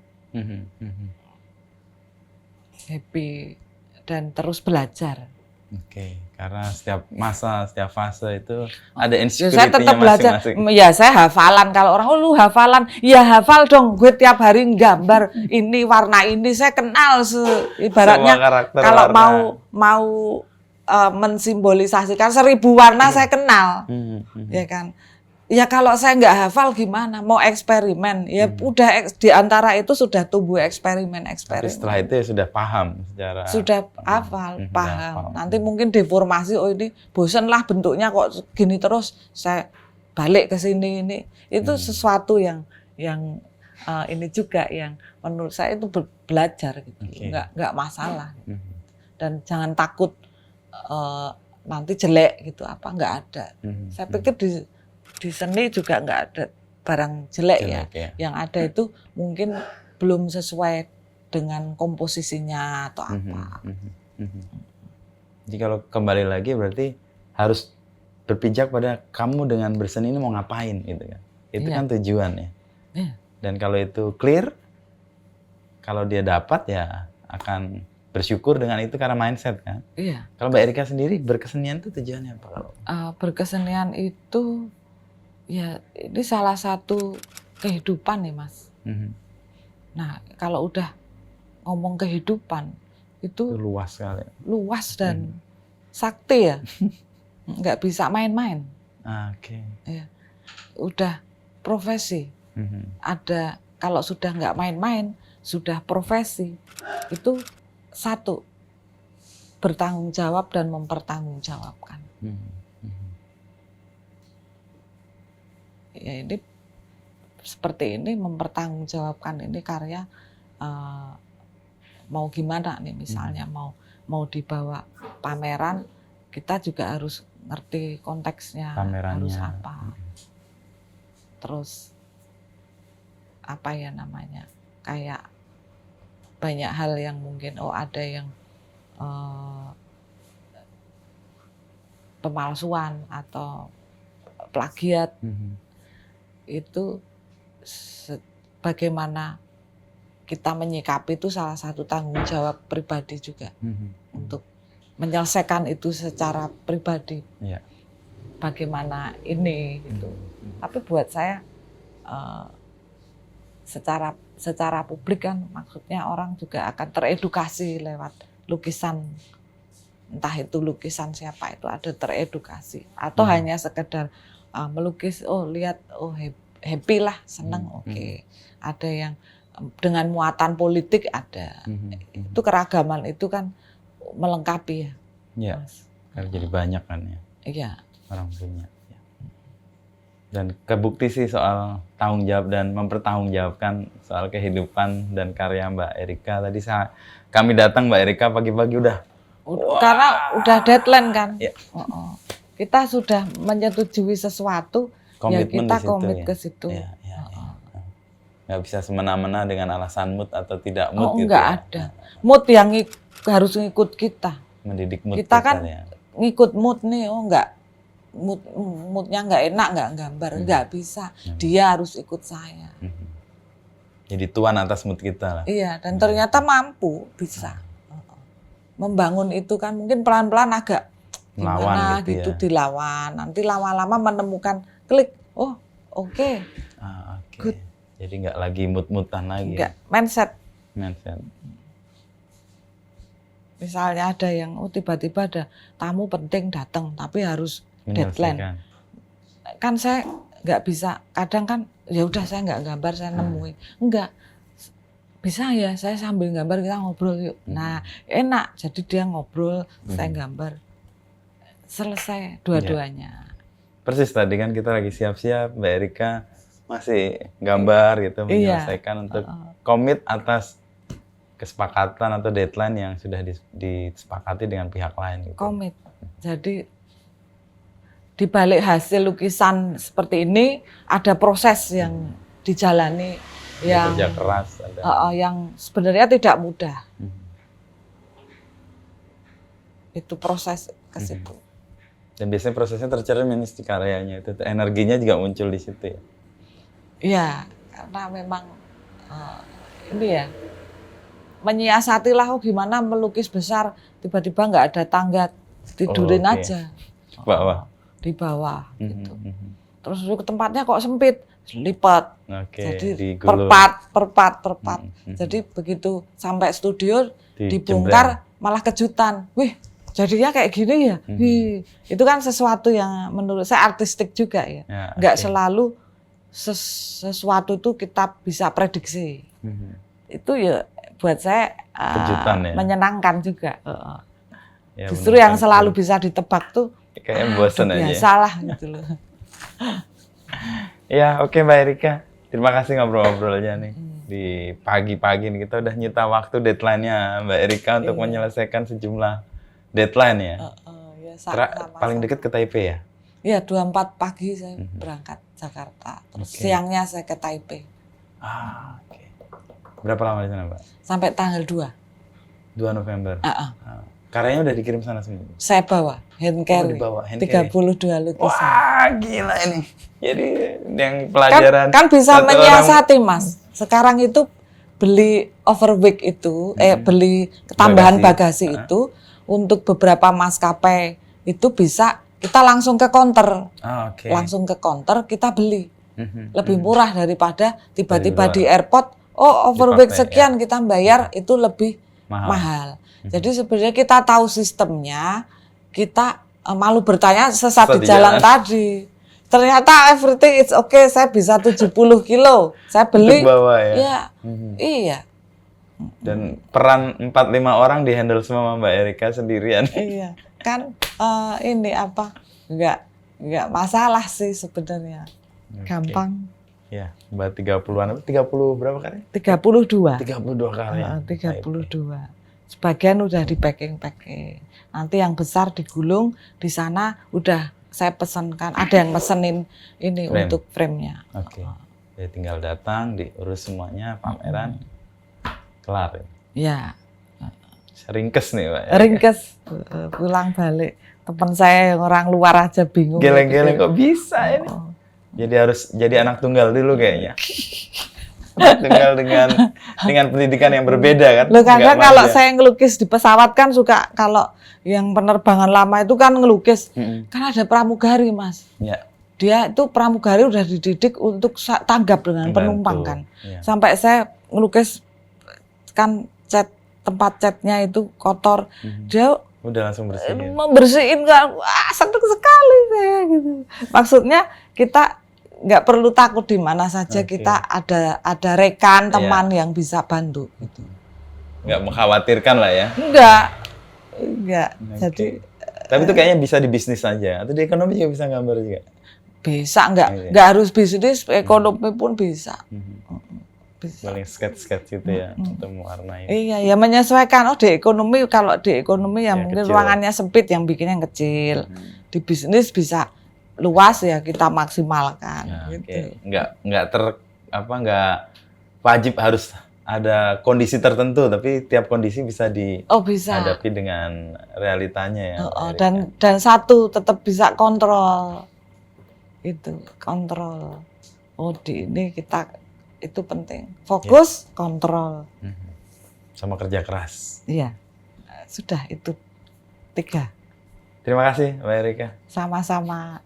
Speaker 1: happy dan terus belajar.
Speaker 2: Karena setiap masa, setiap fase itu ada
Speaker 1: saya tetap
Speaker 2: insecurity-nya
Speaker 1: belajar.
Speaker 2: masing-masing.
Speaker 1: Ya saya hafalan. Kalau orang, lu hafalan, ya hafal dong. Gue tiap hari gambar ini warna ini, saya kenal ibaratnya. Kalau mau mensimbolisasikan 1000 warna saya kenal, ya kan. Ya kalau saya nggak hafal gimana? Mau eksperimen, ya udah di antara itu sudah tumbuh eksperimen.
Speaker 2: Tapi setelah itu ya sudah paham secara.
Speaker 1: Sudah hafal, paham. Nanti mungkin deformasi, oh ini bosen lah bentuknya kok gini terus, saya balik ke sini ini. Itu sesuatu yang ini juga yang menurut saya itu belajar gitu, nggak masalah. Dan jangan takut nanti jelek gitu, nggak ada. Saya pikir di seni juga nggak ada barang jelek ya. Yang ada itu mungkin belum sesuai dengan komposisinya atau apa.
Speaker 2: Jadi kalau kembali lagi berarti harus berpijak pada kamu dengan berseni ini mau ngapain gitu kan. Itu kan tujuan ya. Dan kalau itu clear, kalau dia dapat ya akan bersyukur dengan itu karena mindset kan. Kalau Mbak Erika sendiri berkesenian itu tujuannya apa?
Speaker 1: Berkesenian itu ya ini salah satu kehidupan nih Mas. Nah kalau udah ngomong kehidupan itu
Speaker 2: luas sekali.
Speaker 1: Luas dan sakti ya, nggak bisa main-main. Ya, udah profesi. Ada kalau sudah nggak main-main, sudah profesi itu satu bertanggung jawab dan mempertanggungjawabkan. Ya ini seperti ini mempertanggungjawabkan ini karya mau gimana nih misalnya mau dibawa pameran, kita juga harus ngerti konteksnya, harus apa. Terus apa ya namanya, kayak banyak hal yang mungkin ada yang pemalsuan atau plagiat. Itu bagaimana kita menyikapi itu salah satu tanggung jawab pribadi juga untuk menyelesaikan itu secara pribadi. Bagaimana ini gitu. Tapi buat saya secara publik kan maksudnya orang juga akan teredukasi lewat lukisan, entah itu lukisan siapa itu ada teredukasi atau hanya sekedar melukis, lihat, happy lah, seneng, Ada yang dengan muatan politik ada. Itu keragaman itu kan melengkapi ya.
Speaker 2: Iya. Jadi banyak kan ya.
Speaker 1: Iya.
Speaker 2: Orang punya. Dan kebukti sih soal tanggung jawab dan mempertanggungjawabkan soal kehidupan dan karya Mbak Erika. Tadi kami datang Mbak Erika pagi-pagi udah
Speaker 1: Karena udah deadline kan.
Speaker 2: Ya.
Speaker 1: Kita sudah menyetujui sesuatu,
Speaker 2: Komitmen
Speaker 1: kita
Speaker 2: di situ,
Speaker 1: komit
Speaker 2: ya.
Speaker 1: ke situ.
Speaker 2: Ya. Nggak bisa semena-mena dengan alasan mood atau tidak mood gitu
Speaker 1: Enggak
Speaker 2: ya.
Speaker 1: ada. Mood yang harus ngikut kita.
Speaker 2: Mendidik mood
Speaker 1: Kita kan
Speaker 2: ya.
Speaker 1: ngikut mood nih, enggak. Moodnya nggak enak, nggak gambar, nggak bisa. Dia harus ikut saya.
Speaker 2: Jadi tuan atas mood kita lah.
Speaker 1: Iya, dan ternyata mampu, bisa. Membangun itu kan mungkin pelan-pelan agak
Speaker 2: Melawan
Speaker 1: gimana
Speaker 2: gitu ya.
Speaker 1: dilawan. Nanti lama-lama menemukan klik, oh oke. Good.
Speaker 2: Jadi nggak lagi mood-moodan lagi.
Speaker 1: Enggak, mindset.
Speaker 2: Mindset.
Speaker 1: Misalnya ada yang tiba-tiba ada tamu penting datang tapi harus deadline. Kan saya nggak bisa, kadang kan ya udah saya nggak gambar, saya nemuin. Enggak. Bisa ya, saya sambil gambar kita ngobrol yuk. Nah, enak. Jadi dia ngobrol, saya gambar. Selesai dua-duanya.
Speaker 2: Persis tadi kan kita lagi siap-siap, Mbak Erika masih gambar gitu, menyelesaikan untuk komit atas kesepakatan atau deadline yang sudah disepakati dengan pihak lain. Gitu.
Speaker 1: Komit. Jadi di balik hasil lukisan seperti ini ada proses yang dijalani yang
Speaker 2: kerja keras.
Speaker 1: Yang sebenarnya tidak mudah. Itu proses ke situ.
Speaker 2: Dan biasanya prosesnya tercermin di karyanya itu, energinya juga muncul di situ ya.
Speaker 1: Iya, karena memang ini ya menyiasati lah gimana melukis besar tiba-tiba nggak ada tangga, tidurin aja.
Speaker 2: Bawah.
Speaker 1: Di bawah gitu. Terus ke tempatnya kok sempit, lipat. Jadi perpat. Jadi begitu sampai studio dibongkar malah kejutan. Wih, jadinya kayak gini ya. Wih, itu kan sesuatu yang menurut saya artistik juga ya. Nggak selalu sesuatu itu kita bisa prediksi. Itu ya buat saya menyenangkan juga.
Speaker 2: Ya,
Speaker 1: justru yang selalu bisa ditebak tuh
Speaker 2: kayaknya bosan aja.
Speaker 1: Biasalah gitu loh.
Speaker 2: Ya, oke Mbak Erika. Terima kasih ngobrol-ngobrolnya nih. Di pagi-pagi nih kita udah nyita waktu deadline-nya Mbak Erika untuk menyelesaikan sejumlah deadline ya. Paling dekat ke Taipei ya?
Speaker 1: Iya, 24 pagi saya berangkat Jakarta. Terus siangnya saya ke Taipei.
Speaker 2: Oke. Berapa lama di sana, Mbak?
Speaker 1: Sampai tanggal 2.
Speaker 2: 2 November. Karyanya udah dikirim sana semua?
Speaker 1: Saya bawa, hand carry. 32 lukisan.
Speaker 2: Wah, gila ini. Jadi yang pelajaran
Speaker 1: kan bisa menyiasati, Mas. Sekarang itu beli overweight itu, beli tambahan bagasi itu untuk beberapa maskapai itu bisa kita langsung ke counter. Langsung ke counter kita beli. Lebih murah daripada tiba-tiba di airport, overweight sekian kita bayar itu lebih mahal. Jadi sebenarnya kita tahu sistemnya, kita malu bertanya sesat di jalan tadi. Ternyata everything is okay, saya bisa 70 kilo. Saya beli.
Speaker 2: Untuk bawa ya?
Speaker 1: Ya, iya.
Speaker 2: Dan peran 4-5 orang dihandle semua Mbak Erika sendirian.
Speaker 1: Iya, kan ini apa, nggak masalah sih sebenarnya. Gampang.
Speaker 2: Ya, Mbak 30-an, 30 berapa kali?
Speaker 1: 32.
Speaker 2: 32 kali.
Speaker 1: 32. Sebagian udah di packing. Nanti yang besar digulung di sana udah saya pesankan. Ada yang mesenin ini untuk frame-nya.
Speaker 2: Jadi tinggal datang, diurus semuanya, pameran, kelar.
Speaker 1: Ya.
Speaker 2: Ringkes nih, Pak.
Speaker 1: Ringkes, pulang balik. Teman saya yang orang luar aja bingung.
Speaker 2: Geleng-geleng kok bisa ini. Jadi harus jadi anak tunggal dulu kayaknya. Tinggal dengan pendidikan yang berbeda kan.
Speaker 1: Loh, karena kalau saya ngelukis di pesawat kan suka, kalau yang penerbangan lama itu kan ngelukis, kan ada pramugari, Mas.
Speaker 2: Ya.
Speaker 1: Dia itu pramugari udah dididik untuk tanggap dengan penumpang kan. Ya. Sampai saya ngelukis kan tempat catnya itu kotor, dia
Speaker 2: udah langsung bersihin.
Speaker 1: Membersihin kan, wah seneng sekali saya gitu. Maksudnya kita nggak perlu takut di mana saja, kita ada rekan teman yang bisa bantu gitu.
Speaker 2: Nggak mengkhawatirkan lah ya.
Speaker 1: Enggak. Jadi
Speaker 2: tapi itu kayaknya bisa di bisnis aja atau di ekonomi juga bisa gambar juga.
Speaker 1: Bisa, nggak harus bisnis, ekonomi pun bisa. bisa.
Speaker 2: Paling sketch gitu ya untuk mewarnai.
Speaker 1: Iya, ya menyesuaikan. Oh, di ekonomi, kalau di ekonomi ya mungkin
Speaker 2: kecil.
Speaker 1: ruangannya sempit, yang bikinnya kecil. Di bisnis bisa luas ya, kita maksimalkan.
Speaker 2: Nah,
Speaker 1: gitu.
Speaker 2: Nggak wajib harus ada kondisi tertentu, tapi tiap kondisi bisa
Speaker 1: Bisa.
Speaker 2: dihadapi dengan realitanya ya.
Speaker 1: Dan satu tetap bisa kontrol. Itu kontrol. Oh, ini kita itu penting. Fokus, kontrol.
Speaker 2: Sama kerja keras.
Speaker 1: Iya. Sudah itu 3.
Speaker 2: Terima kasih, Mbak Erika.
Speaker 1: Sama-sama.